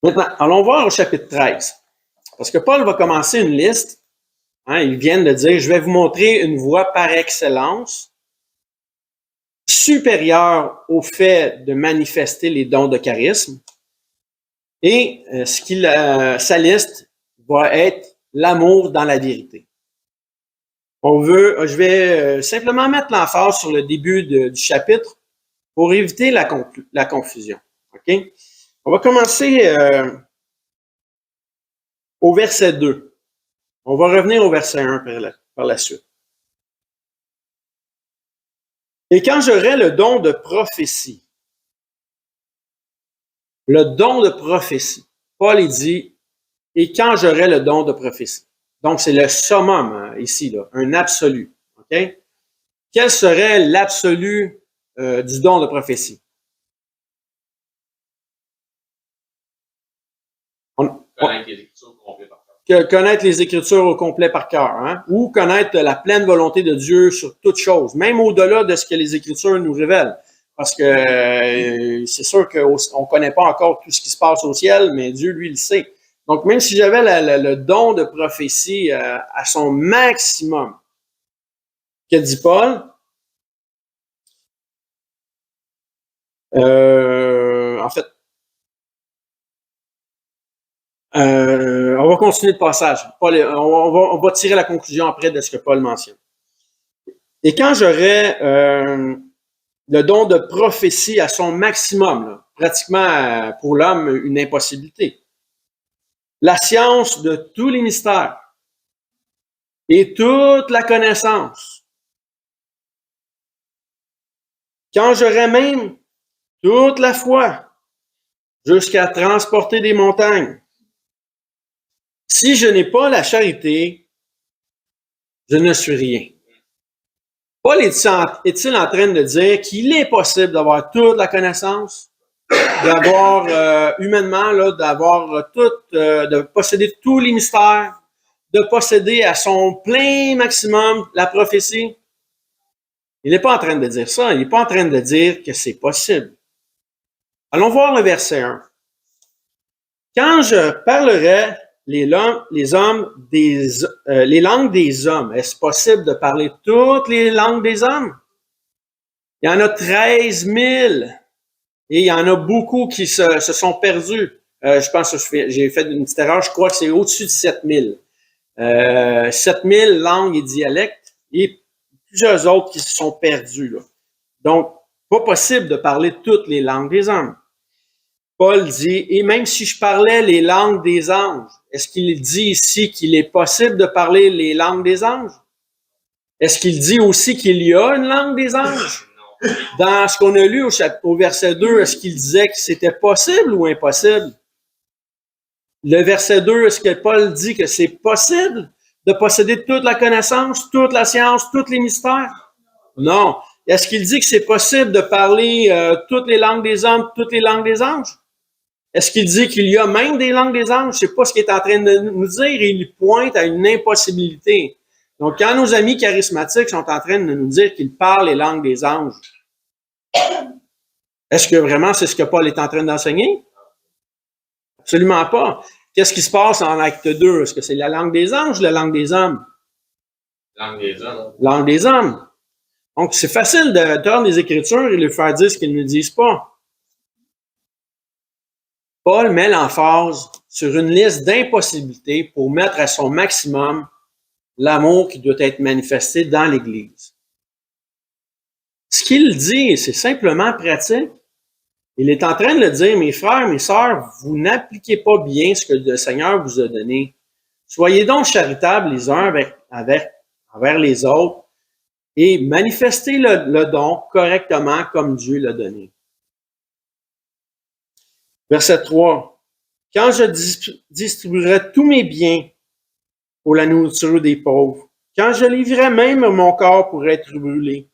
Maintenant, allons voir au chapitre 13. Parce que Paul va commencer une liste. Hein, il vient de dire, je vais vous montrer une voie par excellence supérieure au fait de manifester les dons de charisme. Et sa liste va être l'amour dans la vérité. Je vais simplement mettre l'emphase sur le début du chapitre pour éviter la confusion. OK? On va commencer au verset 2. On va revenir au verset 1 par la suite. Et quand j'aurai le don de prophétie, Paul il dit, et quand j'aurai le don de prophétie. Donc, c'est le summum ici, là, un absolu. OK? Quel serait l'absolu du don de prophétie? Connaître les Écritures au complet par cœur, hein? Ou connaître la pleine volonté de Dieu sur toute chose, même au-delà de ce que les Écritures nous révèlent. Parce que c'est sûr qu'on ne connaît pas encore tout ce qui se passe au ciel, mais Dieu, lui, le sait. Donc, même si j'avais le don de prophétie à son maximum, que dit Paul? En fait, on va continuer le passage. Paul, on va tirer la conclusion après de ce que Paul mentionne. Et quand j'aurai le don de prophétie à son maximum, là, pratiquement pour l'homme une impossibilité, la science de tous les mystères et toute la connaissance, quand j'aurai même toute la foi jusqu'à transporter des montagnes, si je n'ai pas la charité, je ne suis rien. Paul est-il en train de dire qu'il est possible d'avoir toute la connaissance, d'avoir humainement, là, d'avoir de posséder tous les mystères, de posséder à son plein maximum la prophétie? Il n'est pas en train de dire ça. Il n'est pas en train de dire que c'est possible. Allons voir le verset 1. Quand je parlerai les langues des hommes, est-ce possible de parler toutes les langues des hommes? Il y en a 13 000 et il y en a beaucoup qui se sont perdus. Je pense que j'ai fait une petite erreur, je crois que c'est au-dessus de 7 000. 7 000 langues et dialectes et plusieurs autres qui se sont perdus. Là. Donc, pas possible de parler toutes les langues des hommes. Paul dit, et même si je parlais les langues des anges, est-ce qu'il dit ici qu'il est possible de parler les langues des anges? Est-ce qu'il dit aussi qu'il y a une langue des anges? Dans ce qu'on a lu au verset 2, est-ce qu'il disait que c'était possible ou impossible? Le verset 2, est-ce que Paul dit que c'est possible de posséder toute la connaissance, toute la science, tous les mystères? Non. Est-ce qu'il dit que c'est possible de parler toutes les langues des hommes, toutes les langues des anges? Est-ce qu'il dit qu'il y a même des langues des anges? Je ne sais pas ce qu'il est en train de nous dire. Il pointe à une impossibilité. Donc, quand nos amis charismatiques sont en train de nous dire qu'ils parlent les langues des anges, est-ce que vraiment c'est ce que Paul est en train d'enseigner? Absolument pas. Qu'est-ce qui se passe en acte 2? Est-ce que c'est la langue des anges ou la langue des hommes? Langue des hommes. Langue des hommes. Donc, c'est facile de prendre les Écritures et leur faire dire ce qu'ils ne disent pas. Paul met l'emphase sur une liste d'impossibilités pour mettre à son maximum l'amour qui doit être manifesté dans l'Église. Ce qu'il dit, c'est simplement pratique. Il est en train de le dire, mes frères, mes sœurs, vous n'appliquez pas bien ce que le Seigneur vous a donné. Soyez donc charitables les uns envers les autres et manifestez le don correctement comme Dieu l'a donné. Verset 3. Quand je distribuerai tous mes biens pour la nourriture des pauvres, quand je livrerai même mon corps pour être brûlé,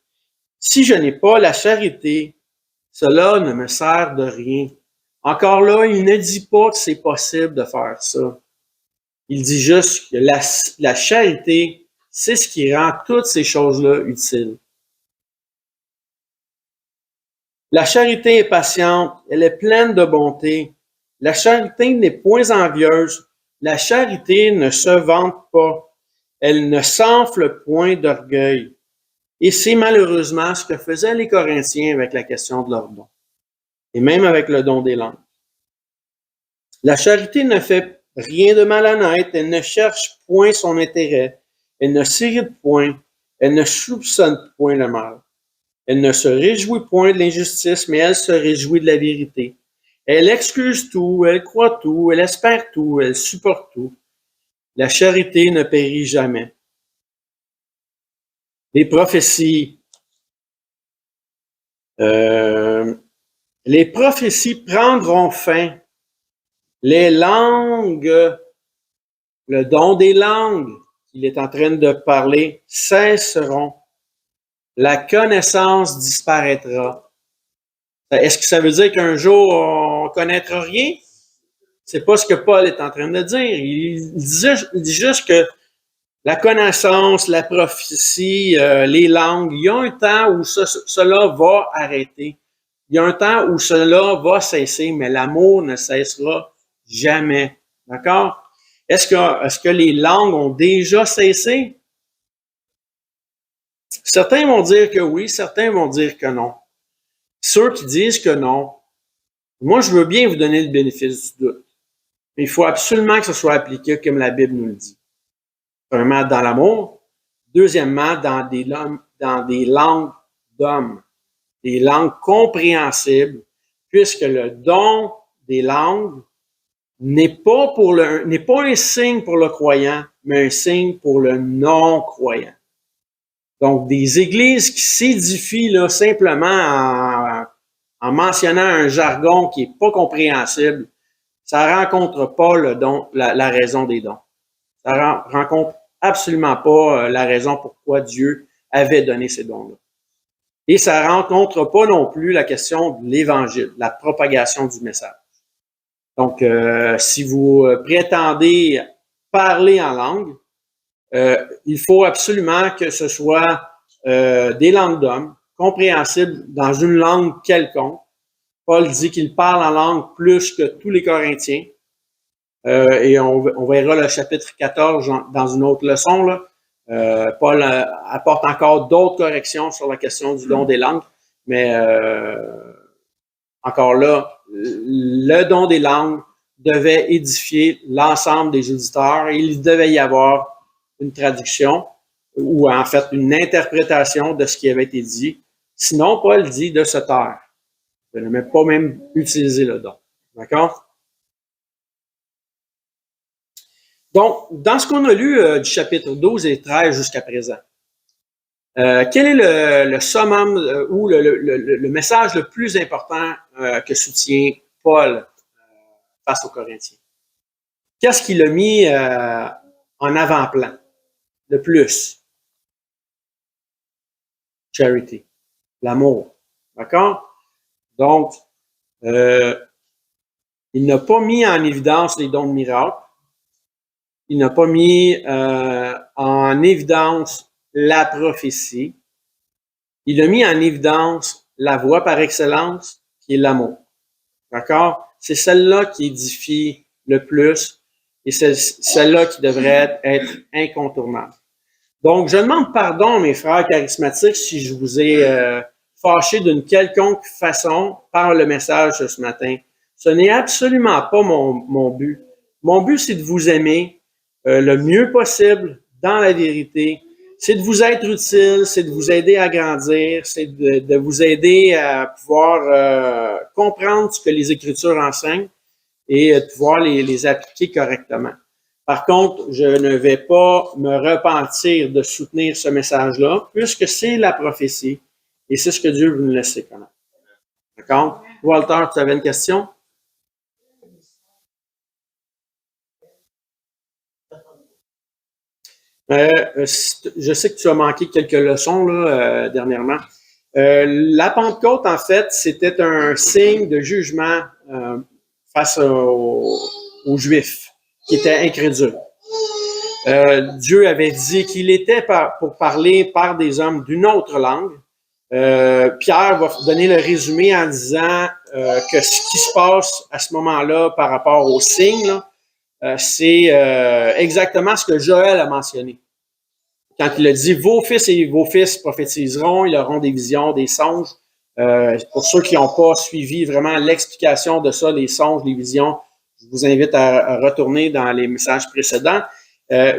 si je n'ai pas la charité, cela ne me sert de rien. Encore là, il ne dit pas que c'est possible de faire ça. Il dit juste que la charité, c'est ce qui rend toutes ces choses-là utiles. La charité est patiente, elle est pleine de bonté. La charité n'est point envieuse. La charité ne se vante pas. Elle ne s'enfle point d'orgueil. Et c'est malheureusement ce que faisaient les Corinthiens avec la question de leur don. Et même avec le don des langues. La charité ne fait rien de malhonnête. Elle ne cherche point son intérêt. Elle ne s'irrite point. Elle ne soupçonne point le mal. Elle ne se réjouit point de l'injustice, mais elle se réjouit de la vérité. Elle excuse tout, elle croit tout, elle espère tout, elle supporte tout. La charité ne périt jamais. Les prophéties. Les prophéties prendront fin. Les langues, le don des langues qu'il est en train de parler, cesseront. La connaissance disparaîtra. Est-ce que ça veut dire qu'un jour, on ne connaîtra rien? C'est pas ce que Paul est en train de dire. Il dit juste que la connaissance, la prophétie, les langues, il y a un temps où cela va arrêter. Il y a un temps où cela va cesser, mais l'amour ne cessera jamais. D'accord? Est-ce que les langues ont déjà cessé? Certains vont dire que oui, certains vont dire que non. Ceux qui disent que non, moi, je veux bien vous donner le bénéfice du doute. Mais il faut absolument que ce soit appliqué comme la Bible nous le dit. Premièrement, dans l'amour. Deuxièmement, dans des langues d'hommes. Des langues compréhensibles, puisque le don des langues n'est pas un signe pour le croyant, mais un signe pour le non-croyant. Donc, des églises qui s'édifient là, simplement en mentionnant un jargon qui n'est pas compréhensible, ça ne rencontre pas le don, la raison des dons. Ça ne rencontre absolument pas la raison pourquoi Dieu avait donné ces dons-là. Et ça ne rencontre pas non plus la question de l'Évangile, la propagation du message. Donc, si vous prétendez parler en langue, il faut absolument que ce soit des langues d'hommes, compréhensibles dans une langue quelconque. Paul dit qu'il parle en langue plus que tous les Corinthiens. Et on verra le chapitre 14 dans une autre leçon, là. Paul apporte encore d'autres corrections sur la question du don des langues, mais encore là, le don des langues devait édifier l'ensemble des auditeurs et il devait y avoir une traduction ou en fait une interprétation de ce qui avait été dit. Sinon, Paul dit de se taire, de ne pas même utiliser le don. D'accord? Donc, dans ce qu'on a lu du chapitre 12 et 13 jusqu'à présent, quel est le summum ou le message le plus important que soutient Paul face aux Corinthiens? Qu'est-ce qu'il a mis en avant-plan le plus? Charity, l'amour. D'accord? Donc, il n'a pas mis en évidence les dons de miracles. Il n'a pas mis en évidence la prophétie. Il a mis en évidence la voie par excellence, qui est l'amour. D'accord? C'est celle-là qui édifie le plus et c'est celle-là qui devrait être incontournable. Donc, je demande pardon, mes frères charismatiques, si je vous ai fâché d'une quelconque façon par le message de ce matin. Ce n'est absolument pas mon but. Mon but, c'est de vous aimer le mieux possible dans la vérité. C'est de vous être utile, c'est de vous aider à grandir, c'est de vous aider à pouvoir comprendre ce que les Écritures enseignent et de pouvoir les appliquer correctement. Par contre, je ne vais pas me repentir de soutenir ce message-là, puisque c'est la prophétie et c'est ce que Dieu veut nous laisser connaître. D'accord? Walter, tu avais une question? Je sais que tu as manqué quelques leçons là, dernièrement. La Pentecôte, en fait, c'était un signe de jugement face aux Juifs qui étaient incrédules. Dieu avait dit qu'il était pour parler par des hommes d'une autre langue. Pierre va donner le résumé en disant que ce qui se passe à ce moment-là par rapport aux signes, là, c'est exactement ce que Joël a mentionné. Quand il a dit « Vos fils et vos fils prophétiseront, ils auront des visions, des songes. » Pour ceux qui n'ont pas suivi vraiment l'explication de ça, les songes, les visions, je vous invite à retourner dans les messages précédents. Et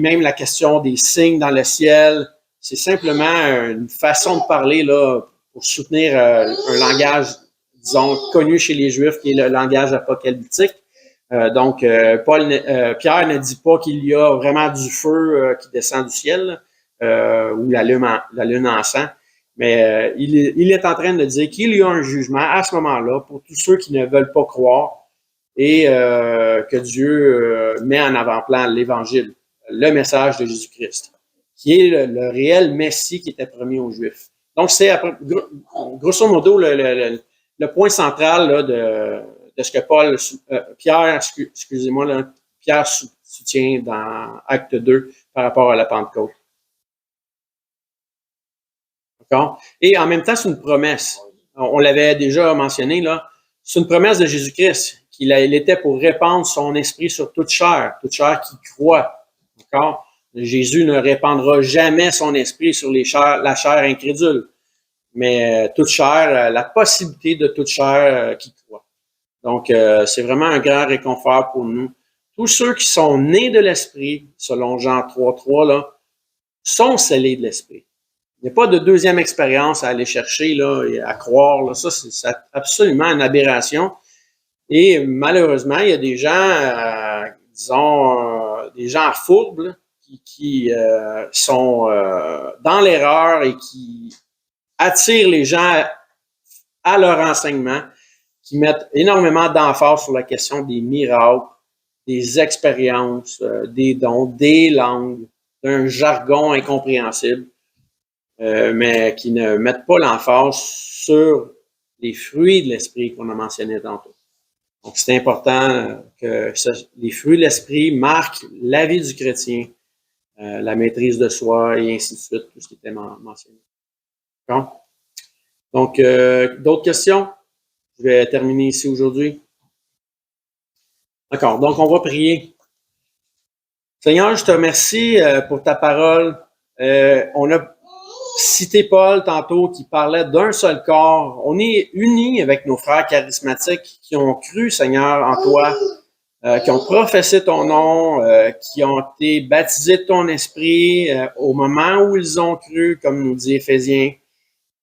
même la question des signes dans le ciel, c'est simplement une façon de parler là, pour soutenir un langage, disons, connu chez les Juifs, qui est le langage apocalyptique. Donc, Pierre ne dit pas qu'il y a vraiment du feu qui descend du ciel ou la lune en sang, mais il est en train de dire qu'il y a un jugement à ce moment-là pour tous ceux qui ne veulent pas croire et que Dieu met en avant-plan l'Évangile, le message de Jésus-Christ, qui est le réel Messie qui était promis aux Juifs. Donc, c'est grosso modo le point central là, de ce que Pierre soutient dans Acte 2 par rapport à la Pentecôte. D'accord? Et en même temps, c'est une promesse. On l'avait déjà mentionné, là. C'est une promesse de Jésus-Christ, qu'il était pour répandre son esprit sur toute chair qui croit. D'accord? Jésus ne répandra jamais son esprit sur la chair incrédule, mais toute chair, la possibilité de toute chair qui croit. Donc, c'est vraiment un grand réconfort pour nous. Tous ceux qui sont nés de l'Esprit, selon Jean 3:3, là, sont scellés de l'Esprit. Il n'y a pas de deuxième expérience à aller chercher, là, et à croire. Là. Ça, c'est absolument une aberration. Et malheureusement, il y a des gens, des gens fourbes là, qui sont dans l'erreur et qui attirent les gens à leur enseignement, qui mettent énormément d'emphase sur la question des miracles, des expériences, des dons, des langues, d'un jargon incompréhensible, mais qui ne mettent pas l'emphase sur les fruits de l'esprit qu'on a mentionnés tantôt. Donc, c'est important que les fruits de l'esprit marquent la vie du chrétien, la maîtrise de soi et ainsi de suite, tout ce qui était mentionné. D'accord? Donc, d'autres questions? Je vais terminer ici aujourd'hui. D'accord, donc on va prier. Seigneur, je te remercie pour ta parole. On a cité Paul tantôt qui parlait d'un seul corps. On est unis avec nos frères charismatiques qui ont cru, Seigneur, en toi, qui ont professé ton nom, qui ont été baptisés de ton esprit au moment où ils ont cru, comme nous dit Éphésiens,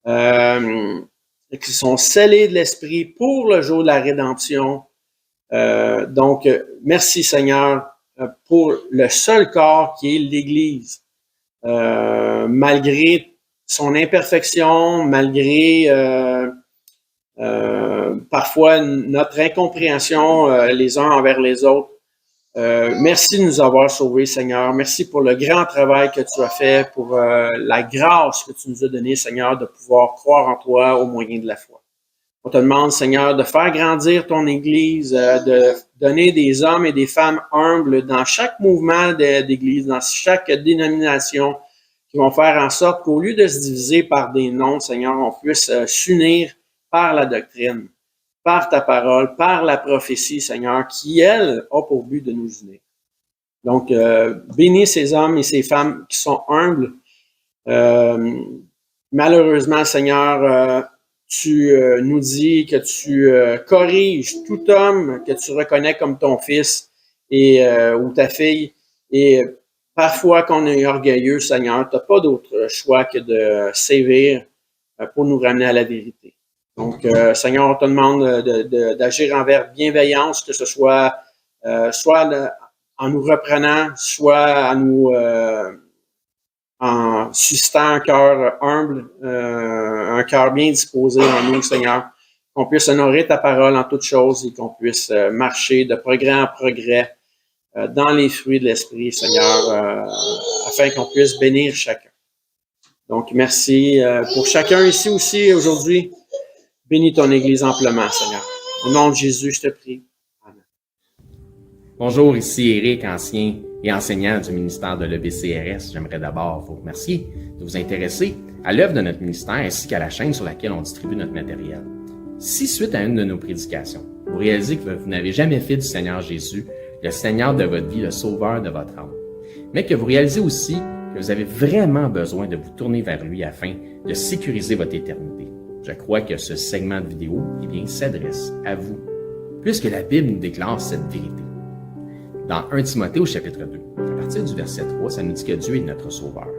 qui sont scellés de l'esprit pour le jour de la rédemption. Donc, merci Seigneur pour le seul corps qui est l'Église. Malgré son imperfection, malgré parfois notre incompréhension les uns envers les autres. Merci de nous avoir sauvés, Seigneur. Merci pour le grand travail que tu as fait, pour la grâce que tu nous as donnée, Seigneur, de pouvoir croire en toi au moyen de la foi. On te demande, Seigneur, de faire grandir ton Église, de donner des hommes et des femmes humbles dans chaque mouvement d'Église, dans chaque dénomination, qui vont faire en sorte qu'au lieu de se diviser par des noms, Seigneur, on puisse s'unir par la doctrine, par ta parole, par la prophétie, Seigneur, qui, elle, a pour but de nous unir. Donc, bénis ces hommes et ces femmes qui sont humbles. Malheureusement, Seigneur, tu nous dis que tu corriges tout homme que tu reconnais comme ton fils et ou ta fille. Et parfois qu'on est orgueilleux, Seigneur, tu n'as pas d'autre choix que de sévir pour nous ramener à la vérité. Donc, Seigneur, on te demande d'agir envers bienveillance, que ce soit soit en nous reprenant, soit en suscitant un cœur humble, un cœur bien disposé en nous, Seigneur, qu'on puisse honorer ta parole en toutes choses et qu'on puisse marcher de progrès en progrès dans les fruits de l'Esprit, Seigneur, afin qu'on puisse bénir chacun. Donc, merci pour chacun ici aussi aujourd'hui. Bénis ton Église amplement, Seigneur. Au nom de Jésus, je te prie. Amen. Bonjour, ici Éric, ancien et enseignant du ministère de l'EBCRS. J'aimerais d'abord vous remercier de vous intéresser à l'œuvre de notre ministère ainsi qu'à la chaîne sur laquelle on distribue notre matériel. Si, suite à une de nos prédications, vous réalisez que vous n'avez jamais fait du Seigneur Jésus le Seigneur de votre vie, le Sauveur de votre âme, mais que vous réalisez aussi que vous avez vraiment besoin de vous tourner vers lui afin de sécuriser votre éternité, je crois que ce segment de vidéo s'adresse à vous, puisque la Bible nous déclare cette vérité. Dans 1 Timothée au chapitre 2, à partir du verset 3, ça nous dit que Dieu est notre Sauveur.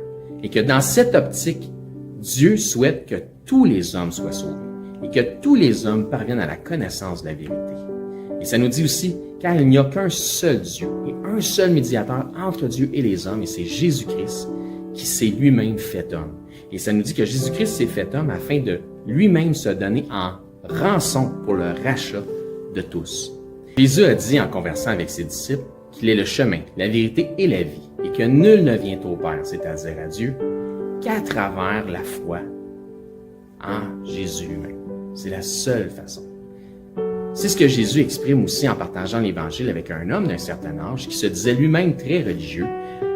Et que dans cette optique, Dieu souhaite que tous les hommes soient sauvés et que tous les hommes parviennent à la connaissance de la vérité. Et ça nous dit aussi, car il n'y a qu'un seul Dieu et un seul médiateur entre Dieu et les hommes, et c'est Jésus-Christ qui s'est lui-même fait homme. Et ça nous dit que Jésus-Christ s'est fait homme afin de lui-même se donner en rançon pour le rachat de tous. Jésus a dit en conversant avec ses disciples qu'il est le chemin, la vérité et la vie, et que nul ne vient au Père, c'est-à-dire à Dieu, qu'à travers la foi en Jésus lui-même. C'est la seule façon. C'est ce que Jésus exprime aussi en partageant l'Évangile avec un homme d'un certain âge qui se disait lui-même très religieux.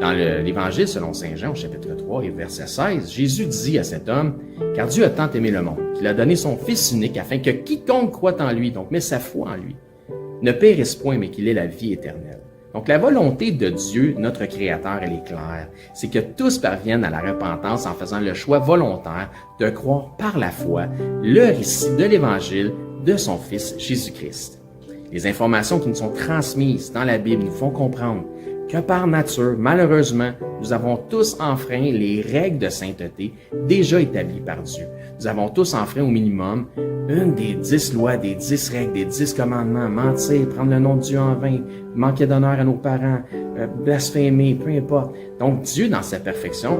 Dans l'Évangile selon Saint Jean, au chapitre 3 et verset 16, Jésus dit à cet homme, « Car Dieu a tant aimé le monde, qu'il a donné son Fils unique, afin que quiconque croit en lui, donc met sa foi en lui, ne périsse point, mais qu'il ait la vie éternelle. » Donc la volonté de Dieu, notre Créateur, elle est claire. C'est que tous parviennent à la repentance en faisant le choix volontaire de croire par la foi le récit de l'Évangile de son Fils Jésus-Christ. Les informations qui nous sont transmises dans la Bible nous font comprendre que par nature, malheureusement, nous avons tous enfreint les règles de sainteté déjà établies par Dieu. Nous avons tous enfreint au minimum une des 10 lois, des 10 règles, des 10 commandements, mentir, prendre le nom de Dieu en vain, manquer d'honneur à nos parents, blasphémer, peu importe. Donc Dieu, dans sa perfection,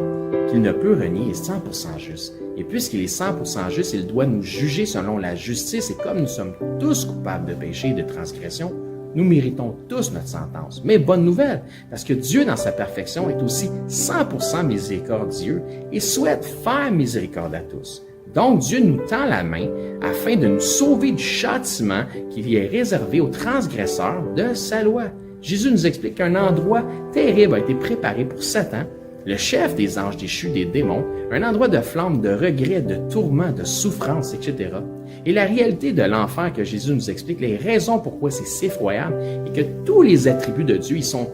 qu'il ne peut renier, est 100% juste. Et puisqu'il est 100% juste, il doit nous juger selon la justice. Et comme nous sommes tous coupables de péché et de transgression, nous méritons tous notre sentence. Mais bonne nouvelle, parce que Dieu, dans sa perfection, est aussi 100% miséricordieux et souhaite faire miséricorde à tous. Donc, Dieu nous tend la main afin de nous sauver du châtiment qui est réservé aux transgresseurs de sa loi. Jésus nous explique qu'un endroit terrible a été préparé pour Satan, le chef des anges déchus, des démons, un endroit de flamme, de regret, de tourment, de souffrance, etc. Et la réalité de l'enfer que Jésus nous explique, les raisons pourquoi c'est si effroyable, et que tous les attributs de Dieu, ils sont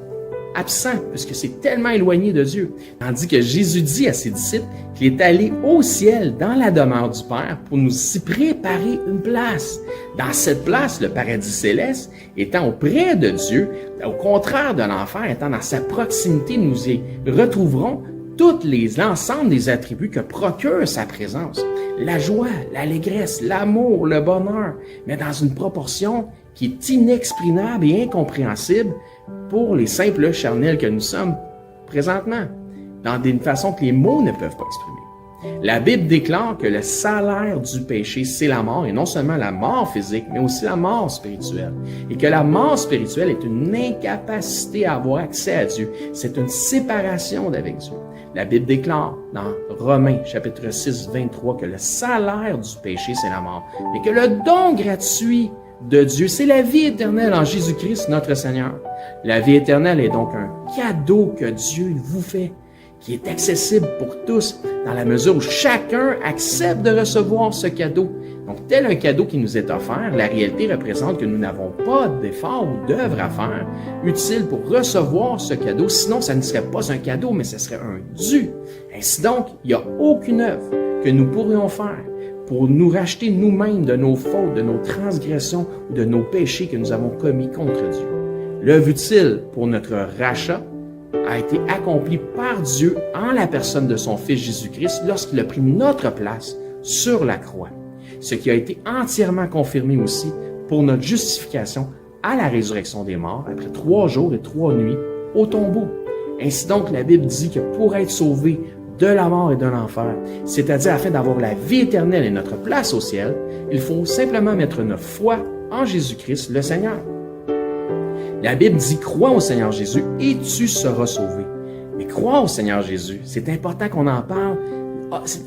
absent, puisque c'est tellement éloigné de Dieu. Tandis que Jésus dit à ses disciples qu'il est allé au ciel, dans la demeure du Père, pour nous y préparer une place. Dans cette place, le paradis céleste, étant auprès de Dieu, au contraire de l'enfer, étant dans sa proximité, nous y retrouverons l'ensemble des attributs que procure sa présence. La joie, l'allégresse, l'amour, le bonheur, mais dans une proportion qui est inexprimable et incompréhensible pour les simples charnels que nous sommes présentement, dans une façon que les mots ne peuvent pas exprimer. La Bible déclare que le salaire du péché, c'est la mort, et non seulement la mort physique, mais aussi la mort spirituelle. Et que la mort spirituelle est une incapacité à avoir accès à Dieu. C'est une séparation d'avec Dieu. La Bible déclare dans Romains, chapitre 6, 23, que le salaire du péché, c'est la mort, mais que le don gratuit de Dieu, c'est la vie éternelle en Jésus-Christ, notre Seigneur. La vie éternelle est donc un cadeau que Dieu vous fait, qui est accessible pour tous, dans la mesure où chacun accepte de recevoir ce cadeau. Donc, tel un cadeau qui nous est offert, la réalité représente que nous n'avons pas d'effort ou d'œuvre à faire utile pour recevoir ce cadeau. Sinon, ça ne serait pas un cadeau, mais ce serait un dû. Ainsi donc, il n'y a aucune œuvre que nous pourrions faire pour nous racheter nous-mêmes de nos fautes, de nos transgressions ou de nos péchés que nous avons commis contre Dieu. L'œuvre utile pour notre rachat a été accomplie par Dieu en la personne de son Fils Jésus-Christ lorsqu'il a pris notre place sur la croix. Ce qui a été entièrement confirmé aussi pour notre justification à la résurrection des morts après 3 jours et 3 nuits au tombeau. Ainsi donc, la Bible dit que pour être sauvé de la mort et de l'enfer, c'est-à-dire afin d'avoir la vie éternelle et notre place au ciel, il faut simplement mettre notre foi en Jésus-Christ, le Seigneur. La Bible dit « Crois au Seigneur Jésus et tu seras sauvé ». Mais croire au Seigneur Jésus, c'est important qu'on en parle.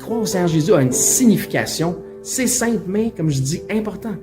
Croire au Seigneur Jésus a une signification. C'est simple, mais, comme je dis, important.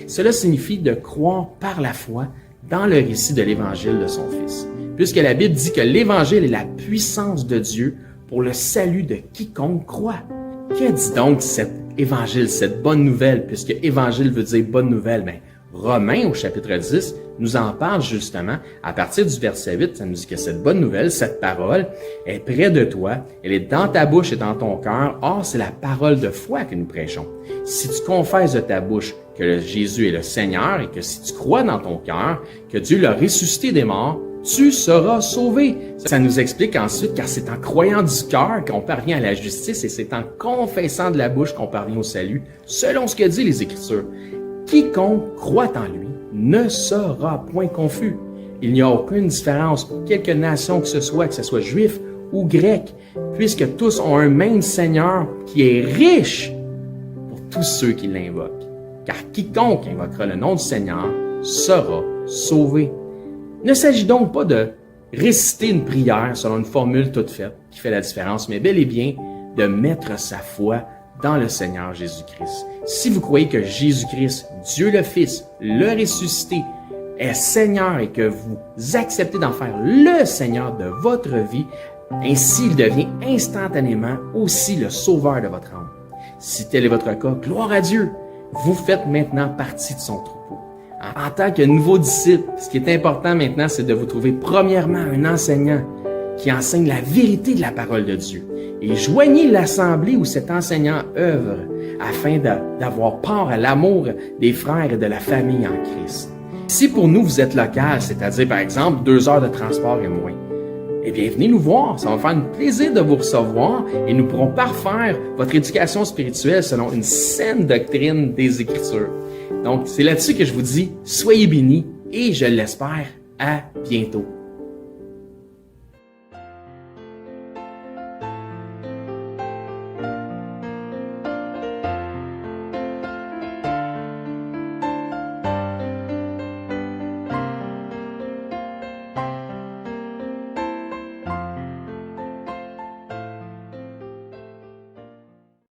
Cela signifie de croire par la foi dans le récit de l'Évangile de son Fils. Puisque la Bible dit que l'Évangile est la puissance de Dieu pour le salut de quiconque croit. Que dit donc cet Évangile, cette bonne nouvelle, puisque Évangile veut dire bonne nouvelle? Ben, Romains, au chapitre 10, nous en parle justement. À partir du verset 8, ça nous dit que cette bonne nouvelle, cette parole, est près de toi, elle est dans ta bouche et dans ton cœur. Or, c'est la parole de foi que nous prêchons. Si tu confesses de ta bouche que Jésus est le Seigneur et que si tu crois dans ton cœur que Dieu l'a ressuscité des morts, tu seras sauvé. Ça nous explique ensuite, car c'est en croyant du cœur qu'on parvient à la justice et c'est en confessant de la bouche qu'on parvient au salut, selon ce que dit les Écritures. Quiconque croit en lui ne sera point confus. Il n'y a aucune différence pour quelque nation que ce soit juif ou grec, puisque tous ont un même Seigneur qui est riche pour tous ceux qui l'invoquent. Car quiconque invoquera le nom du Seigneur sera sauvé. Il ne s'agit donc pas de réciter une prière selon une formule toute faite qui fait la différence, mais bel et bien de mettre sa foi dans le Seigneur Jésus-Christ. Si vous croyez que Jésus-Christ, Dieu le Fils, le ressuscité, est Seigneur et que vous acceptez d'en faire le Seigneur de votre vie, ainsi il devient instantanément aussi le sauveur de votre âme. Si tel est votre cas, gloire à Dieu, vous faites maintenant partie de son troupeau. En tant que nouveau disciple, ce qui est important maintenant, c'est de vous trouver premièrement un enseignant qui enseigne la vérité de la parole de Dieu. Et joignez l'assemblée où cet enseignant œuvre afin d'avoir part à l'amour des frères et de la famille en Christ. Si pour nous vous êtes local, c'est-à-dire par exemple 2 heures de transport et moins, eh bien venez nous voir, ça va me faire un plaisir de vous recevoir et nous pourrons parfaire votre éducation spirituelle selon une saine doctrine des Écritures. Donc c'est là-dessus que je vous dis, soyez bénis et je l'espère, à bientôt.